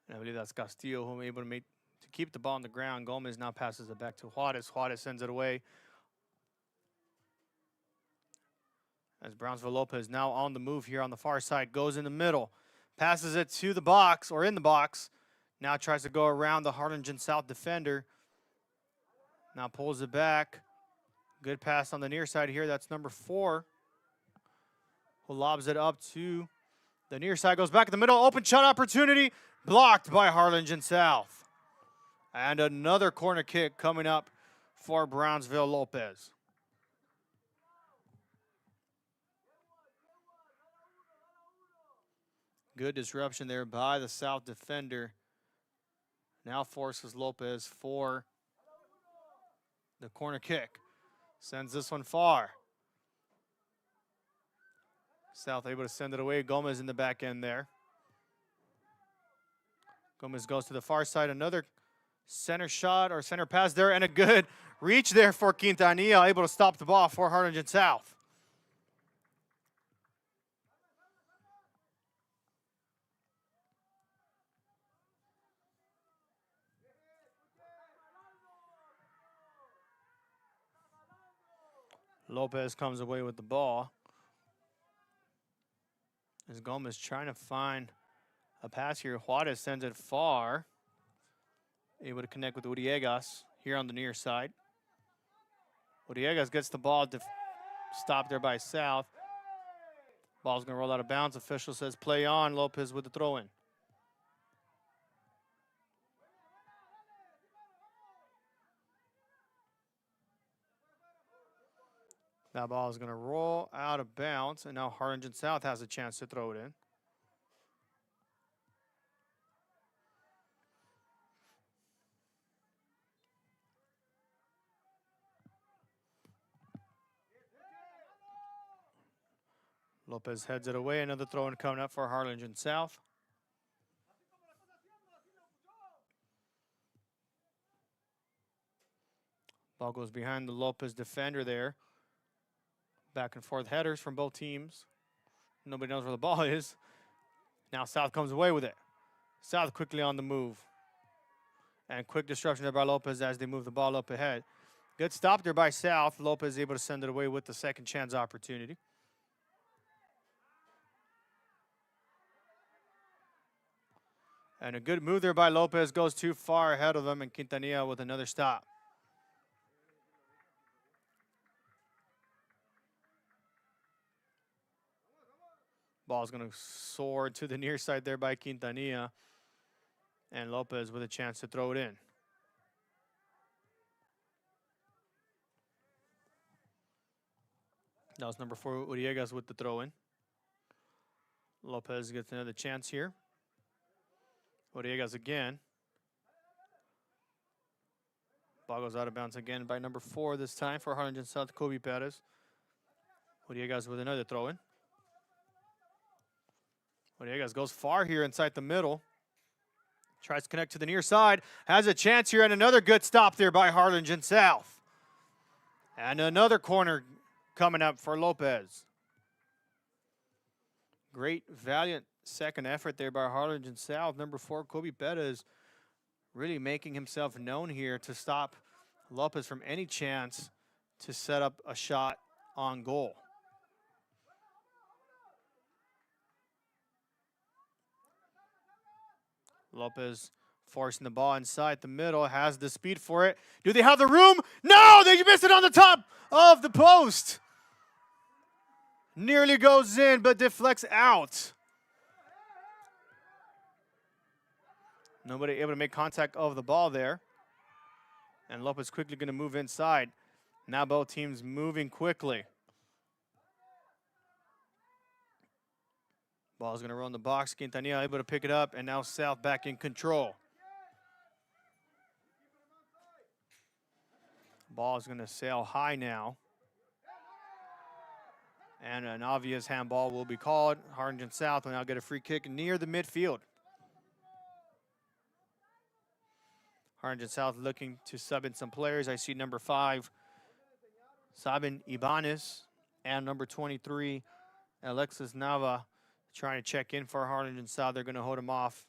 And I believe that's Castillo who will be able to keep the ball on the ground. Gomez now passes it back to Juarez. Juarez sends it away. As Brownsville Lopez now on the move here on the far side. Goes in the middle. Passes it to the box, or in the box. Now tries to go around the Harlingen South defender. Now pulls it back. Good pass on the near side here. That's number 4. Who lobs it up to the near side. Goes back in the middle. Open shot opportunity. blocked by Harlingen South. And another corner kick coming up for Brownsville Lopez. Good disruption there by the South defender. Now forces Lopez for the corner kick. Sends this one far. South able to send it away. Gomez in the back end there. Gomez goes to the far side. Another center shot or center pass there, and a good reach there for Quintanilla, able to stop the ball for Harlingen South. Lopez comes away with the ball. As Gomez trying to find a pass here. Juarez sends it far. Able to connect with Uriegas here on the near side. Uriegas gets the ball stopped there by South. Ball's going to roll out of bounds. Official says play on. Lopez with the throw-in. That ball is going to roll out of bounds, and now Harlingen South has a chance to throw it in. Lopez heads it away. Another throw-in coming up for Harlingen South. Ball goes behind the Lopez defender there. Back and forth headers from both teams. Nobody knows where the ball is. Now South comes away with it. South quickly on the move. And quick disruption there by Lopez as they move the ball up ahead. Good stop there by South. Lopez able to send it away with the second chance opportunity. And a good move there by Lopez, goes too far ahead of them, and Quintanilla with another stop. Ball's going to soar to the near side there by Quintanilla. And Lopez with a chance to throw it in. That was number 4, Uriegas with the throw-in. Lopez gets another chance here. Uriegas again. Ball goes out of bounds again by number 4 this time for Harlingen South, Kobe Perez. Uriegas with another throw-in. Uriegas goes far here inside the middle. Tries to connect to the near side. Has a chance here, and another good stop there by Harlingen South. And another corner coming up for Lopez. Great, valiant second effort there by Harlingen South. Number 4, Kobe Perez, really making himself known here to stop Lopez from any chance to set up a shot on goal. Lopez forcing the ball inside the middle, has the speed for it. Do they have the room? No, they missed it on the top of the post. Nearly goes in, but deflects out. Nobody able to make contact of the ball there. And Lopez quickly going to move inside. Now both teams moving quickly. Ball's going to run the box. Quintanilla able to pick it up, and now South back in control. Ball is going to sail high now. And an obvious handball will be called. Harlingen South will now get a free kick near the midfield. Harlingen South looking to sub in some players. I see number 5, Sabin Ibanez, and number 23, Alexis Nava, trying to check in for Harlingen South. They're going to hold him off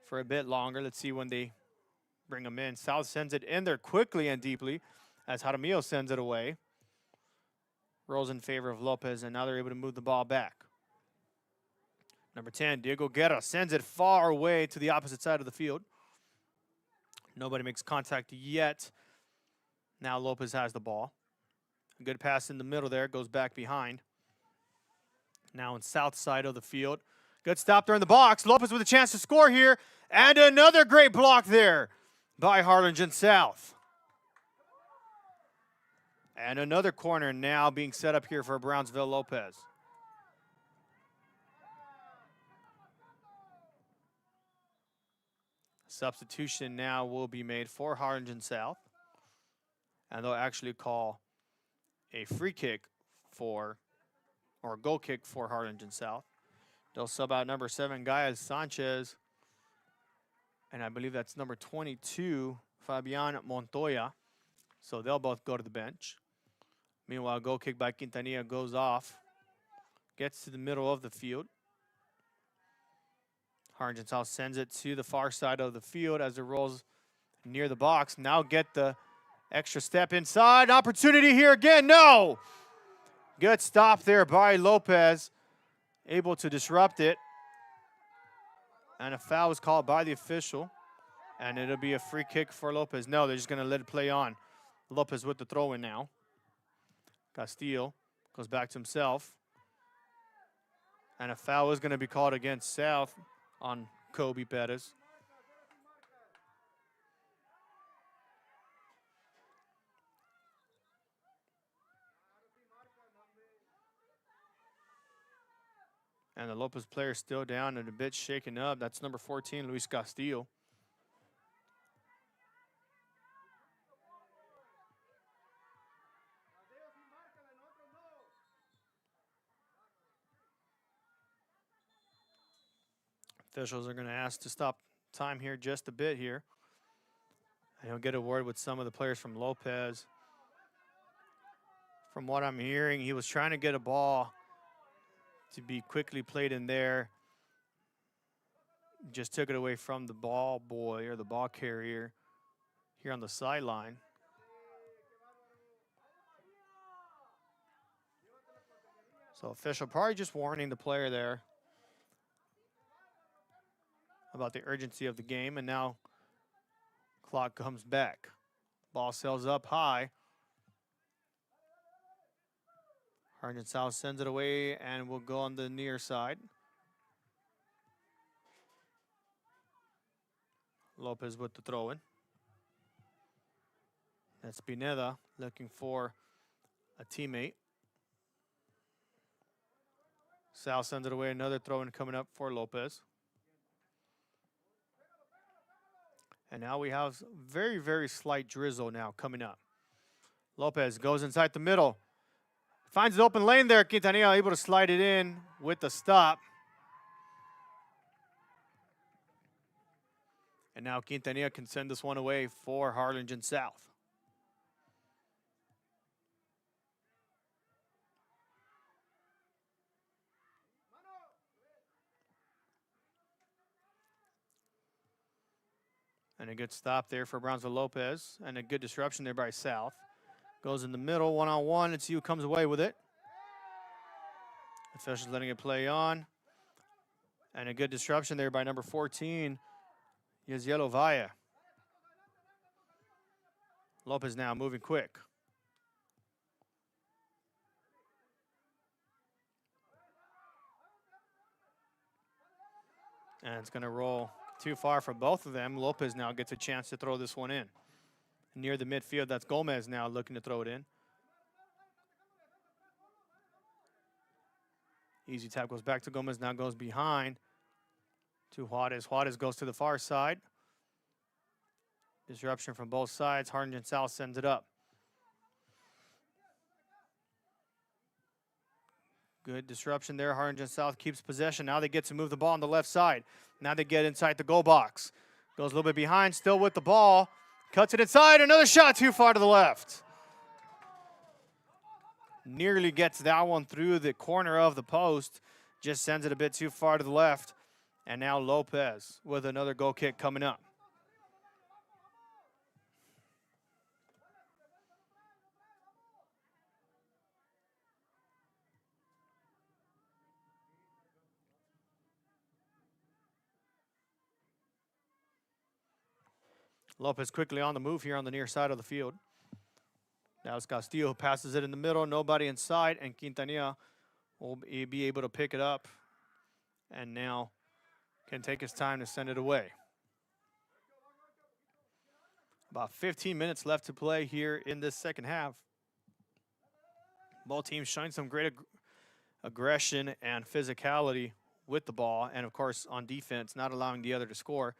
for a bit longer. Let's see when they bring him in. South sends it in there quickly and deeply as Jaramillo sends it away. Rolls in favor of Lopez, and now they're able to move the ball back. Number 10, Diego Guerra, sends it far away to the opposite side of the field. Nobody makes contact yet. Now Lopez has the ball. A good pass in the middle there, goes back behind. Now on south side of the field, Good stop there in the box. Lopez with a chance to score here. And another great block there by Harlingen South. And another corner now being set up here for Brownsville Lopez. Substitution now will be made for Harlingen South. And they'll actually call a free kick for, or a goal kick for Harlingen South. They'll sub out number 7, Gael Sanchez. And I believe that's number 22, Fabian Montoya. So they'll both go to the bench. Meanwhile, goal kick by Quintanilla goes off. Gets to the middle of the field. Harlingen South sends it to the far side of the field as it rolls near the box. Now get the extra step inside. Opportunity here again. No! Good stop there by Lopez. Able to disrupt it. And a foul was called by the official. And it'll be a free kick for Lopez. No, they're just going to let it play on. Lopez with the throw-in now. Castillo goes back to himself. And a foul is going to be called against South on Kobe Perez. And the Lopez player is still down and a bit shaken up. That's number 14, Luis Castillo. Officials are going to ask to stop time here just a bit here. And he'll get a word with some of the players from Lopez. From what I'm hearing, he was trying to get a ball to be quickly played in there. Just took it away from the ball boy or the ball carrier here on the sideline. So official probably just warning the player there about the urgency of the game, and now clock comes back. Ball sails up high. Harlingen South sends it away and will go on the near side. Lopez with the throw-in. That's Pineda looking for a teammate. South sends it away, another throw-in coming up for Lopez. And now we have very, very slight drizzle now coming up. Lopez goes inside the middle. Finds the open lane there. Quintanilla able to slide it in with the stop. And now Quintanilla can send this one away for Harlingen South. And a good stop there for Brownsville Lopez. And a good disruption there by South. Goes in the middle, one-on-one, and see who comes away with it. Officials letting it play on. And a good disruption there by number 14, Yazielo Valle. Lopez now moving quick. And it's going to roll too far for both of them. Lopez now gets a chance to throw this one in. Near the midfield, that's Gomez now looking to throw it in. Easy tap goes back to Gomez, now goes behind to Juarez. Juarez goes to the far side. Disruption from both sides. Harlingen South sends it up. Good disruption there. Harlingen South keeps possession. Now they get to move the ball on the left side. Now they get inside the goal box. Goes a little bit behind, still with the ball. Cuts it inside. Another shot too far to the left. Nearly gets that one through the corner of the post. Just sends it a bit too far to the left. And now Lopez with another goal kick coming up. Lopez quickly on the move here on the near side of the field. Now it's Castillo who passes it in the middle. Nobody inside, and Quintanilla will be able to pick it up and now can take his time to send it away. About 15 minutes left to play here in this second half. Both teams showing some great aggression and physicality with the ball, and of course on defense, not allowing the other to score.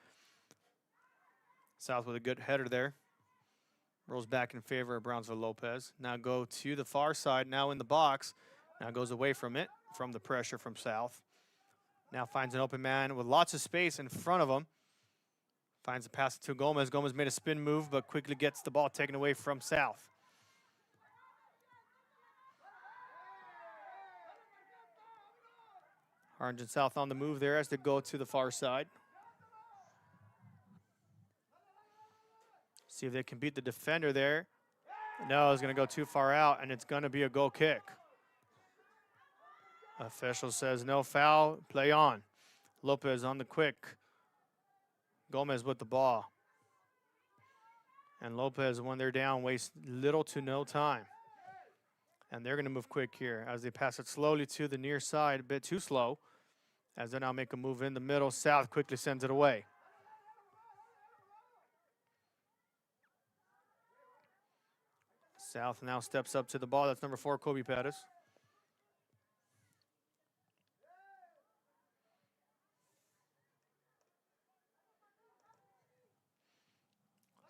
South with a good header there. Rolls back in favor of Brownsville Lopez. Now go to the far side, now in the box. Now goes away from it, from the pressure from South. Now finds an open man with lots of space in front of him. Finds a pass to Gomez. Gomez made a spin move, but quickly gets the ball taken away from South. Harlingen South on the move there as they go to the far side. See if they can beat the defender there. No, it's going to go too far out, and it's going to be a goal kick. Official says no foul, play on. Lopez on the quick. Gomez with the ball. And Lopez, when they're down, wastes little to no time. And they're going to move quick here as they pass it slowly to the near side, a bit too slow. As they now make a move in the middle, South quickly sends it away. South now steps up to the ball. That's number 4, Kobe Pettis.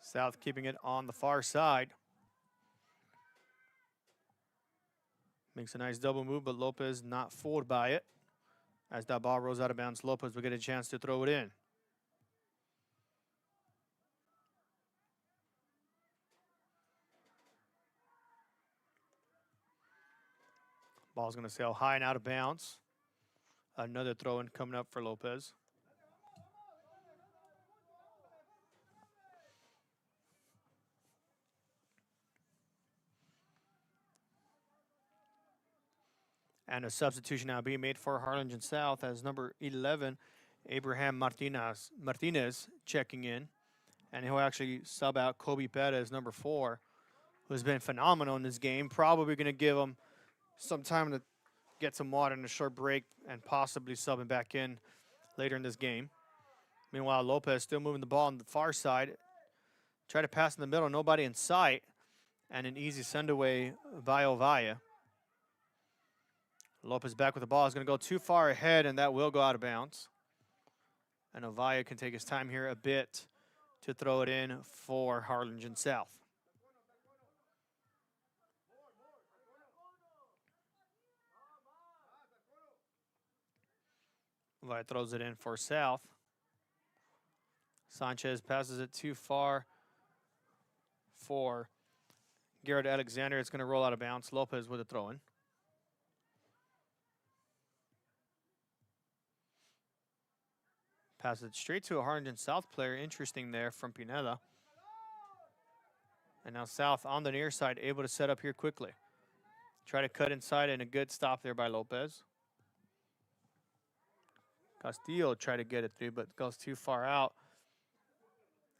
South keeping it on the far side. Makes a nice double move, but Lopez not fooled by it. As that ball rolls out of bounds, Lopez will get a chance to throw it in. Ball's going to sail high and out of bounds. Another throw-in coming up for Lopez. And a substitution now being made for Harlingen South as number 11, Abraham Martinez checking in. And he'll actually sub out Kobe Pettis, number 4, who's been phenomenal in this game. Probably going to give him some time to get some water in a short break and possibly sub him back in later in this game. Meanwhile, Lopez still moving the ball on the far side. Try to pass in the middle, nobody in sight. And an easy send away by Ovaya. Lopez back with the ball. Is going to go too far ahead, and that will go out of bounds. And Ovaya can take his time here a bit to throw it in for Harlingen South. Ovaya throws it in for South. Sanchez passes it too far for Garrett Alexander. It's going to roll out of bounds. Lopez with a throw-in. Passes it straight to a Harlingen South player. Interesting there from Pineda. And now South on the near side, able to set up here quickly. Try to cut inside, and a good stop there by Lopez. Castillo tried to get it through, but goes too far out.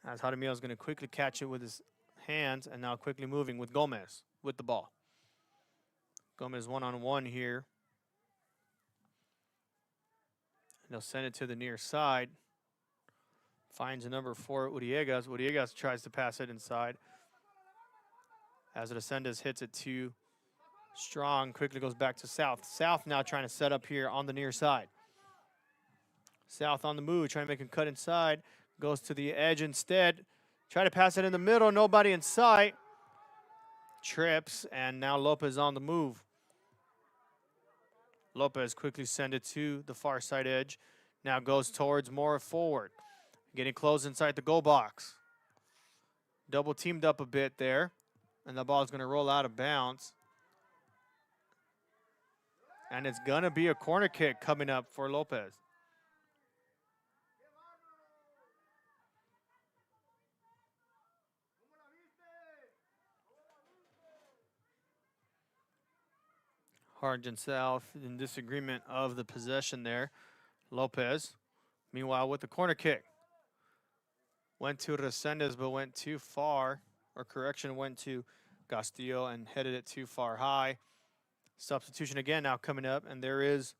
As Jaramillo is going to quickly catch it with his hands, and now quickly moving with Gomez with the ball. Gomez one-on-one here. And they'll send it to the near side. Finds a number 4, Uriegas. Uriegas tries to pass it inside. As Resendes hits it too strong, quickly goes back to South. South now trying to set up here on the near side. South on the move, trying to make him cut inside. Goes to the edge instead. Try to pass it in the middle, nobody in sight. Trips, and now Lopez on the move. Lopez quickly send it to the far side edge. Now goes towards more forward. Getting close inside the goal box. Double teamed up a bit there. And the ball is going to roll out of bounds. And it's going to be a corner kick coming up for Lopez. Harlingen South in disagreement of the possession there. Lopez, meanwhile, with the corner kick. Went to Resendes, but went too far. Or correction, went to Castillo and headed it too far high. Substitution again now coming up, and there is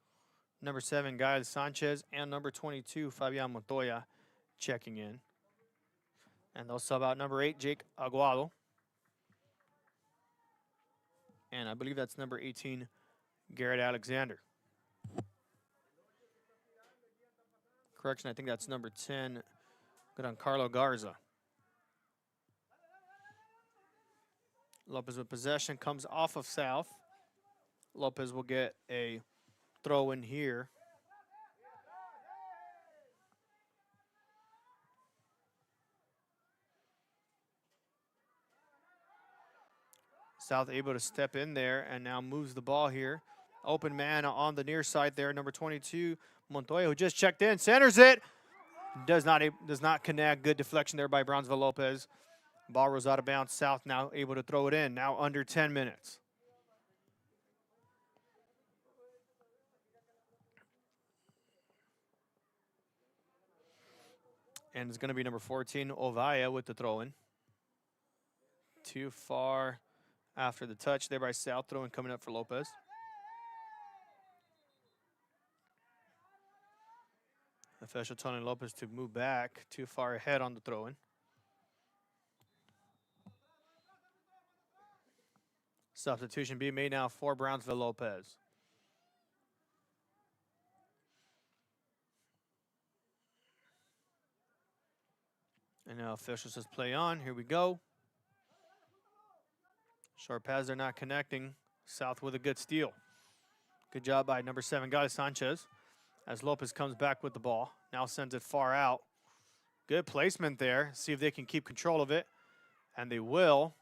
Number 7, Gael Sanchez, and number 22, Fabian Montoya, checking in. And they'll sub out number 8, Jake Aguado. And I believe that's number 18, Garrett Alexander. Correction, I think that's number 10, Giancarlo Garza. Lopez with possession, comes off of South. Lopez will get a throw in here. South able to step in there and now moves the ball here. Open man on the near side there, number 22, Montoya, who just checked in, centers it. Does not connect. Good deflection there by Brownsville Lopez. Ball rolls out of bounds. South now able to throw it in. Now under 10 minutes. And it's going to be number 14, Ovaya, with the throw-in. Too far after the touch there by South. Throw-in coming up for Lopez. Official telling Lopez to move back. Too far ahead on the throw-in. Substitution being made now for Brownsville Lopez. And now official says play on. Here we go. Short pass, they're not connecting. South with a good steal. Good job by number 7, Gael Sanchez. As Lopez comes back with the ball. Now sends it far out. Good placement there. See if they can keep control of it. And they will.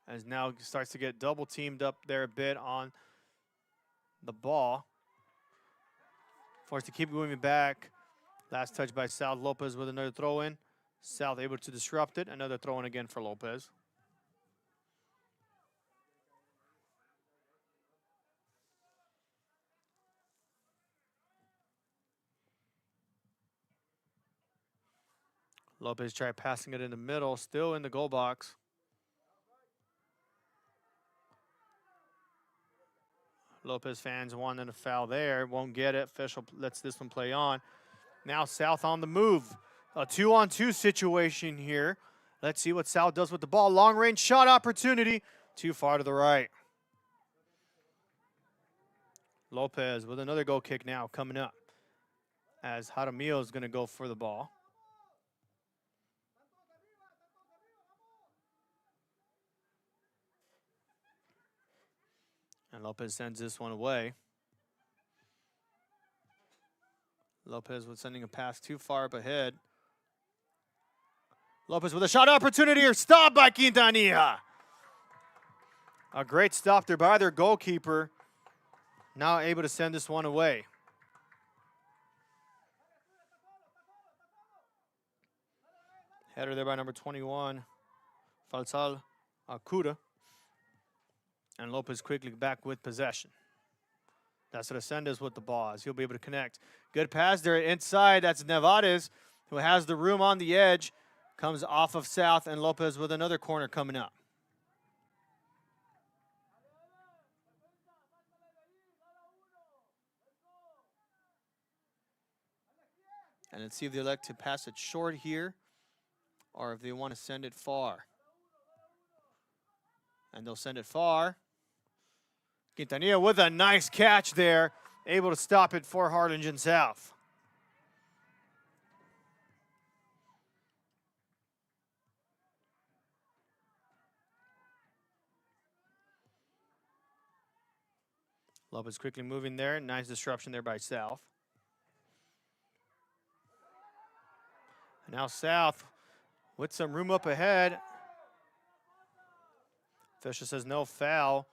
As now starts to get double teamed up there a bit on the ball. Forced to keep moving back. Last touch by South. Lopez with another throw in. South able to disrupt it. Another throw in again for Lopez. Lopez tried passing it in the middle, still in the goal box. Lopez fans wanting a foul there. Won't get it. Official lets this one play on. Now South on the move. A 2-on-2 situation here. Let's see what South does with the ball. Long range shot opportunity. Too far to the right. Lopez with another goal kick now coming up. As Jaramillo is going to go for the ball. And Lopez sends this one away. Lopez was sending a pass too far up ahead. Lopez with a shot opportunity or stop by Quintanilla. A great stop there by their goalkeeper. Now able to send this one away. Header there by number 21, Falsal Akuda. And Lopez quickly back with possession. That's Resendez with the ball as he'll be able to connect. Good pass there inside. That's Nevarez who has the room on the edge. Comes off of South and Lopez with another corner coming up. And let's see if they elect to pass it short here or if they want to send it far. And they'll send it far. Quintanilla with a nice catch there. Able to stop it for Harlingen South. Lopez quickly moving there. Nice disruption there by South. And now South with some room up ahead. Official says no foul.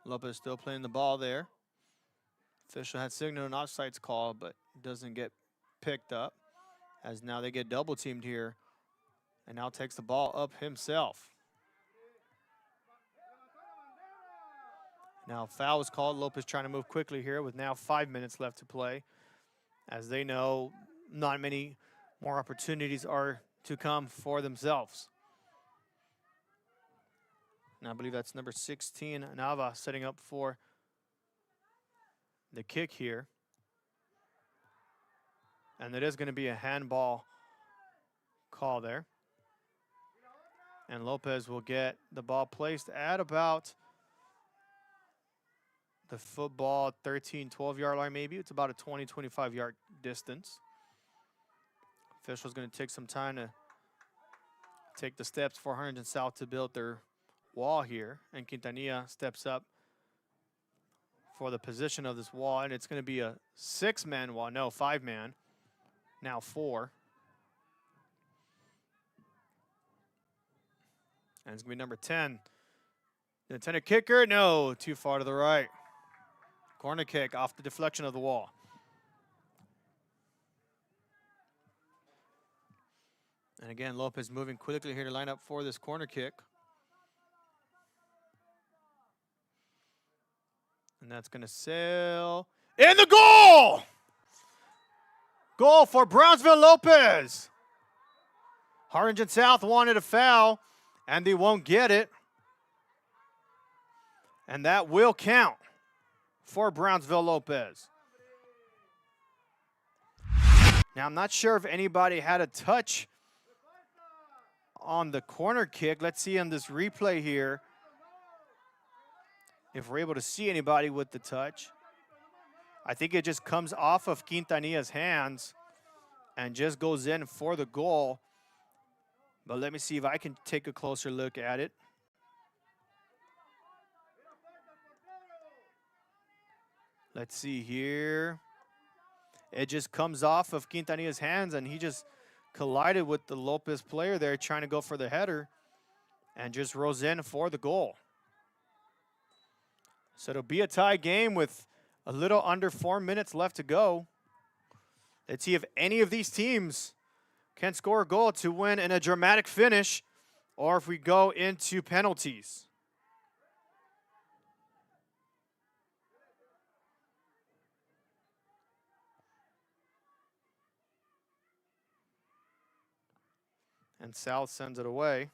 Lopez still playing the ball there. Official had signaled an offsides call, but doesn't get picked up. As now they get double teamed here. And now takes the ball up himself. Now foul was called. Lopez trying to move quickly here with now 5 minutes left to play. As they know, not many more opportunities are to come for themselves. And I believe that's number 16, Nava, setting up for the kick here. And it is going to be a handball call there. And Lopez will get the ball placed at about the football 13, 12-yard line maybe. It's about a 20, 25-yard distance. Official's going to take some time to take the steps for Harlingen South to build their wall here. And Quintanilla steps up for the position of this wall. And it's going to be a 6-man wall. No, 5-man. Now 4. And it's going to be number 10. The intended kicker, no, too far to the right. Corner kick off the deflection of the wall. And again, Lopez moving quickly here to line up for this corner kick. And that's going to sail in the goal! Goal for Brownsville Lopez. Harlingen South wanted a foul, and they won't get it. And that will count for Brownsville Lopez. Now, I'm not sure if anybody had a touch on the corner kick. Let's see on this replay here if we're able to see anybody with the touch. I think it just comes off of Quintanilla's hands and just goes in for the goal. But let me see if I can take a closer look at it. Let's see here. It just comes off of Quintanilla's hands, and he just collided with the Lopez player there trying to go for the header and just rose in for the goal. So it'll be a tie game with a little under 4 minutes left to go. Let's see if any of these teams can score a goal to win in a dramatic finish, or if we go into penalties. And South sends it away.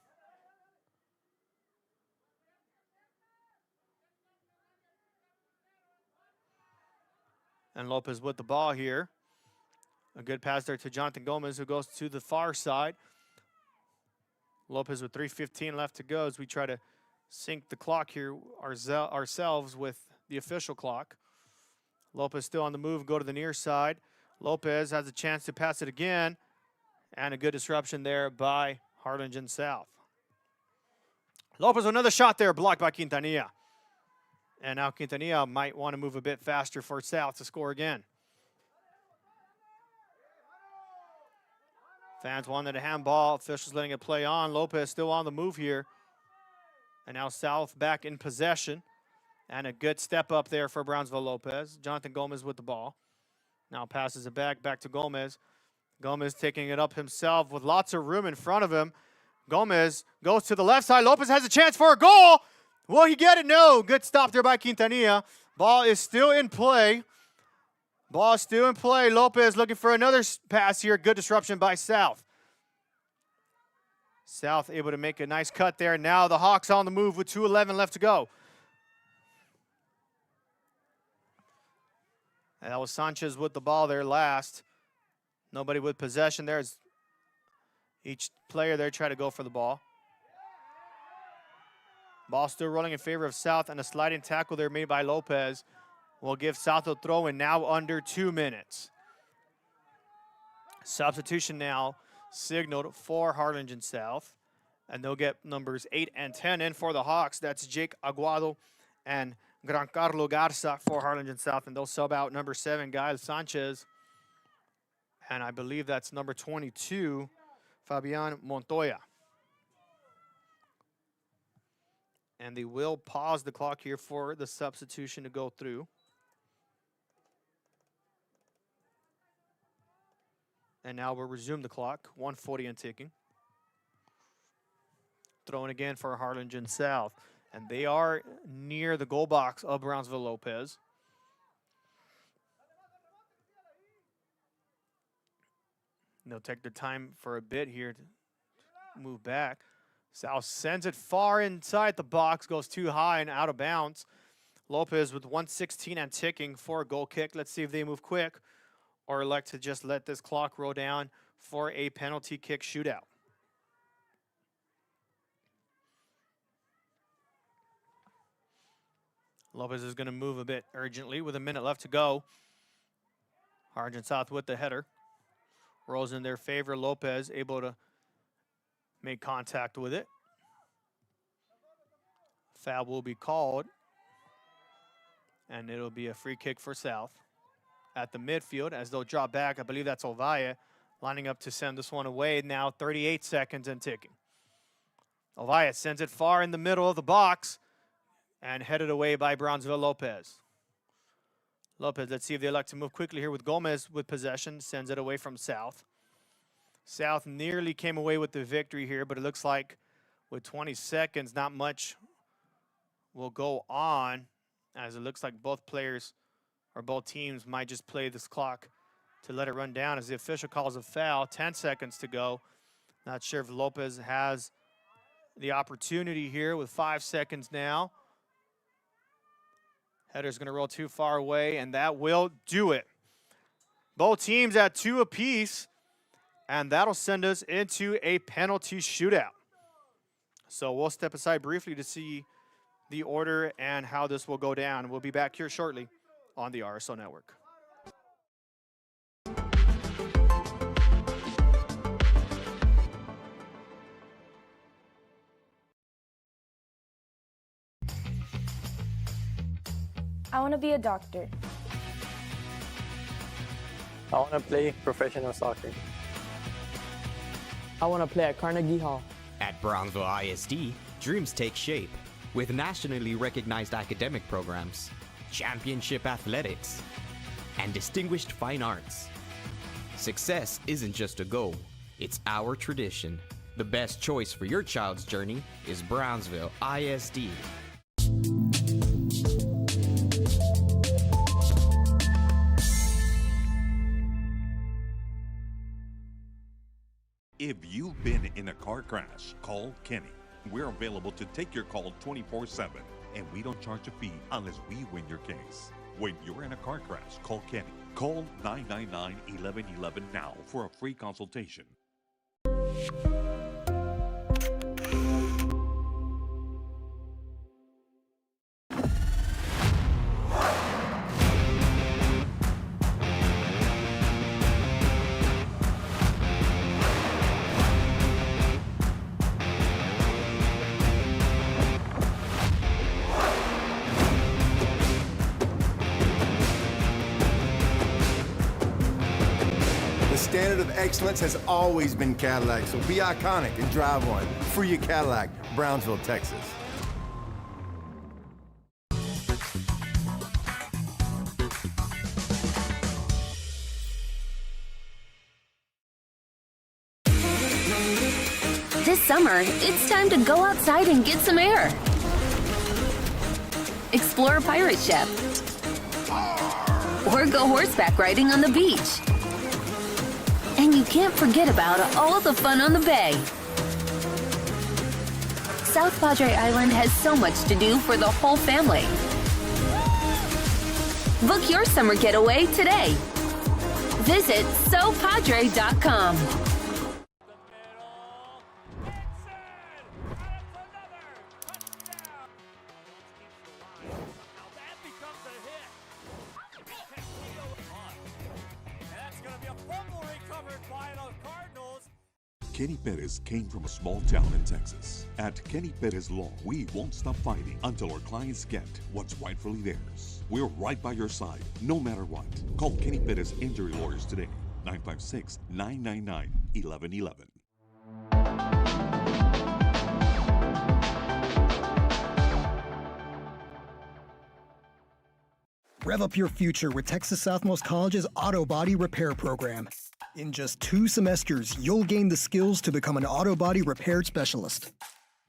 And Lopez with the ball here. A good pass there to Jonathan Gomez, who goes to the far side. Lopez with 3:15 left to go as we try to sync the clock here ourselves with the official clock. Lopez still on the move, go to the near side. Lopez has a chance to pass it again. And a good disruption there by Harlingen South. Lopez with another shot there, blocked by Quintanilla. And now Quintanilla might want to move a bit faster for South to score again. Fans wanted a handball. Officials letting it play on. Lopez still on the move here. And now South back in possession. And a good step up there for Brownsville Lopez. Jonathan Gomez with the ball. Now passes it back to Gomez. Gomez taking it up himself with lots of room in front of him. Gomez goes to the left side. Lopez has a chance for a goal. Will he get it? No. Good stop there by Quintanilla. Ball is still in play. Ball is still in play. Lopez looking for another pass here. Good disruption by South. South able to make a nice cut there. Now the Hawks on the move with 2:11 left to go. And that was Sanchez with the ball there last. Nobody with possession there. As each player there try to go for the ball. Ball still rolling in favor of South, and a sliding tackle there made by Lopez will give South a throw in now under 2 minutes. Substitution now signaled for Harlingen South, and they'll get numbers 8 and 10 in for the Hawks. That's Jake Aguado and Giancarlo Garza for Harlingen South, and they'll sub out number 7, Gael Sanchez. And I believe that's number 22, Fabian Montoya. And they will pause the clock here for the substitution to go through. And now we'll resume the clock, 1:40 and ticking. Throwing again for Harlingen South. And they are near the goal box of Brownsville Lopez. They'll take their time for a bit here to move back. South sends it far inside the box, goes too high and out of bounds. Lopez with 1:16 and ticking for a goal kick. Let's see if they move quick or elect to just let this clock roll down for a penalty kick shootout. Lopez is going to move a bit urgently with a minute left to go. Harlingen South with the header. Rolls in their favor. Lopez able to make contact with it. Foul will be called. And it'll be a free kick for South at the midfield as they'll drop back. I believe that's Ovaya lining up to send this one away. Now 38 seconds and ticking. Ovaya sends it far in the middle of the box and headed away by Brownsville Lopez. Lopez, let's see if they elect to move quickly here with Gomez with possession. Sends it away from South. South nearly came away with the victory here, but it looks like with 20 seconds, not much will go on, as it looks like both players or both teams might just play this clock to let it run down as the official calls a foul. 10 seconds to go. Not sure if Lopez has the opportunity here with 5 seconds now. Header's going to roll too far away, and that will do it. Both teams at 2 apiece, and that'll send us into a penalty shootout. So we'll step aside briefly to see the order and how this will go down. We'll be back here shortly on the RSO Network. I want to be a doctor. I want to play professional soccer. I want to play at Carnegie Hall. At Brownsville ISD, dreams take shape with nationally recognized academic programs, championship athletics, and distinguished fine arts. Success isn't just a goal, it's our tradition. The best choice for your child's journey is Brownsville ISD. If you've been in a car crash, call Kenny. We're available to take your call 24/7, and we don't charge a fee unless we win your case. When you're in a car crash, call Kenny. Call 999-1111 now for a free consultation. The standard of excellence has always been Cadillac, so be iconic and drive one. Free your Cadillac, Brownsville, Texas. This summer, it's time to go outside and get some air. Explore a pirate ship. Or go horseback riding on the beach. And you can't forget about all the fun on the bay. South Padre Island has so much to do for the whole family. Book your summer getaway today. Visit SoPadre.com. Kenny Perez came from a small town in Texas. At Kenny Perez Law, we won't stop fighting until our clients get what's rightfully theirs. We're right by your side, no matter what. Call Kenny Perez Injury Lawyers today, 956-999-1111. Rev up your future with Texas Southmost College's Auto Body Repair Program. In just 2 semesters, you'll gain the skills to become an auto body repair specialist.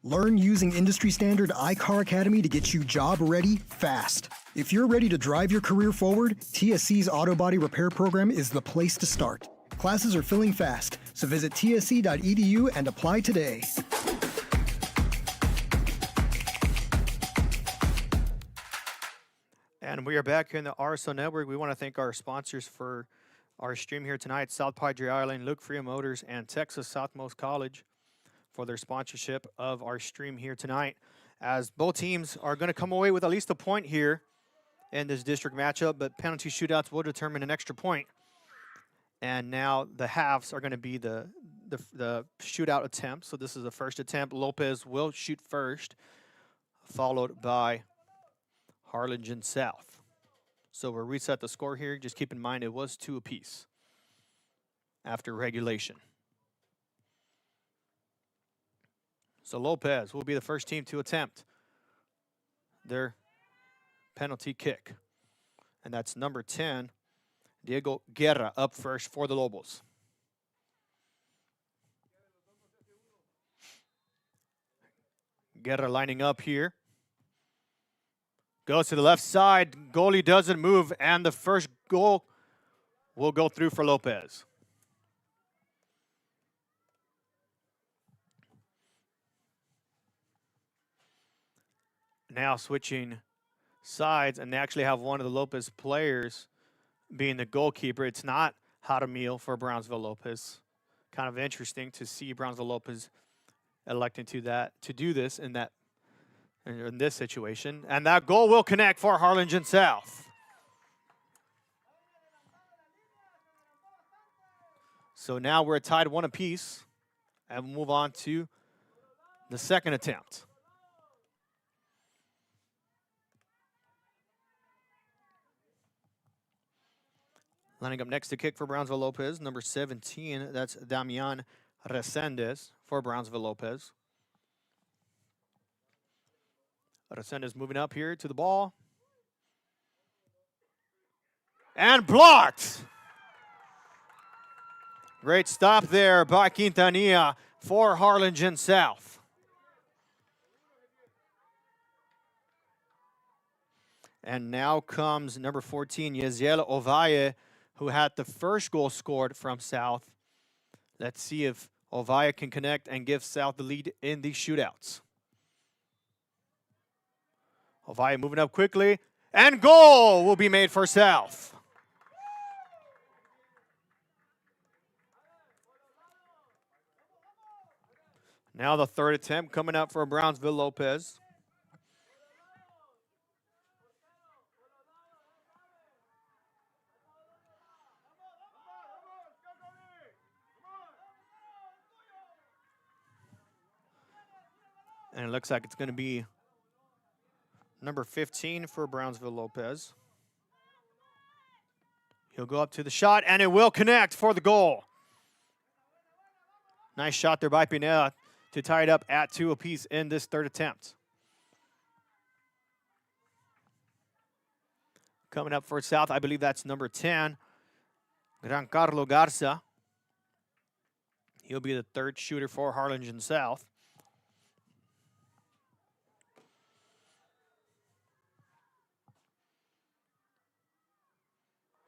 Learn using industry standard iCar Academy to get you job ready fast. If you're ready to drive your career forward, TSC's auto body repair program is the place to start. Classes are filling fast, so visit tsc.edu and apply today. And we are back here in the RSO Network. We want to thank our sponsors for our stream here tonight, South Padre Island, Luke Freya Motors, and Texas Southmost College for their sponsorship of our stream here tonight, as both teams are going to come away with at least a point here in this district matchup, but penalty shootouts will determine an extra point. And now the halves are going to be the shootout attempt. So this is the first attempt. Lopez will shoot first, followed by Harlingen South. So we'll reset the score here. Just keep in mind it was 2 apiece after regulation. So Lopez will be the first team to attempt their penalty kick. And that's number 10, Diego Guerra, up first for the Lobos. Guerra lining up here. Goes to the left side. Goalie doesn't move, and the first goal will go through for Lopez. Now switching sides, and they actually have one of the Lopez players being the goalkeeper. It's not Jaramil for Brownsville Lopez. Kind of interesting to see Brownsville Lopez electing to do this in this situation. And that goal will connect for Harlingen South. So now we're tied 1 apiece, and we'll move on to the second attempt. Lining up next to kick for Brownsville Lopez, number 17, that's Damian Resendez for Brownsville Lopez. Resendez moving up here to the ball. And blocked! Great stop there by Quintanilla for Harlingen South. And now comes number 14, Yeziel Ovalle, who had the first goal scored from South. Let's see if Ovalle can connect and give South the lead in these shootouts. Ovalle moving up quickly, and goal will be made for South. Now the third attempt coming up for Brownsville Lopez. And it looks like it's going to be number 15 for Brownsville Lopez. He'll go up to the shot, and it will connect for the goal. Nice shot there by Pineda to tie it up at 2 apiece in this third attempt. Coming up for South, I believe that's number 10, Giancarlo Garza. He'll be the third shooter for Harlingen South.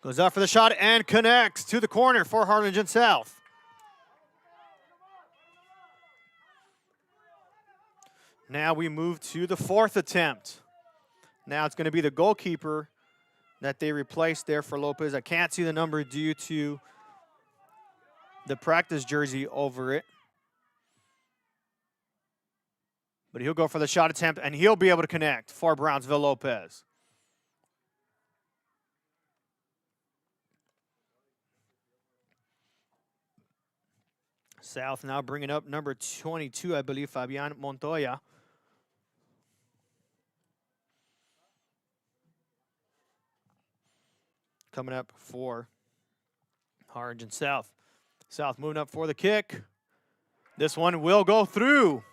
Goes out for the shot and connects to the corner for Harlingen South. Now we move to the fourth attempt. Now it's going to be the goalkeeper that they replaced there for Lopez. I can't see the number due to the practice jersey over it. But he'll go for the shot attempt, and he'll be able to connect for Brownsville Lopez. South now bringing up number 22, I believe, Fabian Montoya. Coming up for Harlingen South. South moving up for the kick. This one will go through.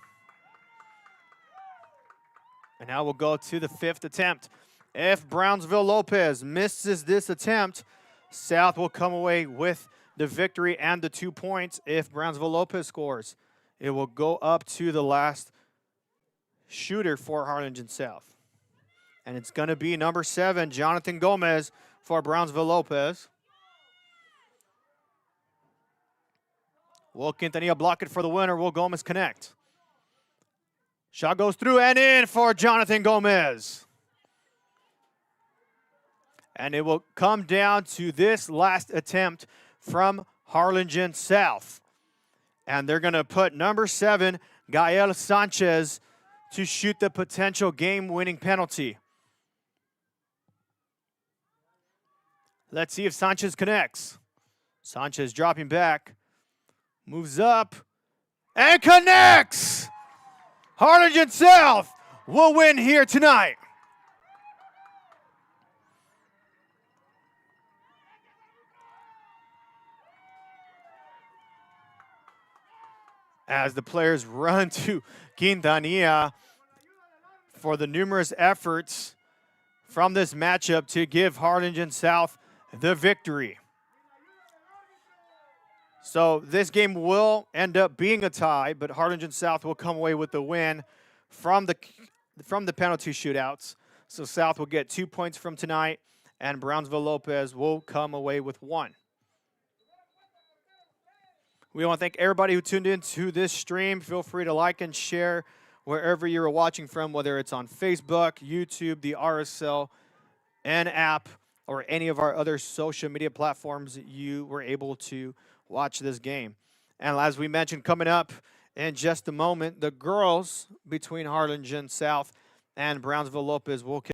And now we'll go to the fifth attempt. If Brownsville Lopez misses this attempt, South will come away with the victory and the 2 points. If Brownsville Lopez scores, it will go up to the last shooter for Harlingen South. And it's going to be number 7, Jonathan Gomez for Brownsville Lopez. Will Quintanilla block it for the winner? Will Gomez connect? Shot goes through and in for Jonathan Gomez. And it will come down to this last attempt from Harlingen South. And they're going to put number 7, Gael Sanchez, to shoot the potential game-winning penalty. Let's see if Sanchez connects. Sanchez dropping back, moves up, and connects! Harlingen South will win here tonight. As the players run to Quintanilla for the numerous efforts from this matchup to give Harlingen South the victory. So this game will end up being a tie, but Harlingen South will come away with the win from the penalty shootouts. So South will get 2 points from tonight, and Brownsville Lopez will come away with 1. We want to thank everybody who tuned into this stream. Feel free to like and share wherever you're watching from, whether it's on Facebook, YouTube, the RSL, and app, or any of our other social media platforms that you were able to watch this game. And as we mentioned, coming up in just a moment, the girls between Harlingen South and Brownsville Lopez will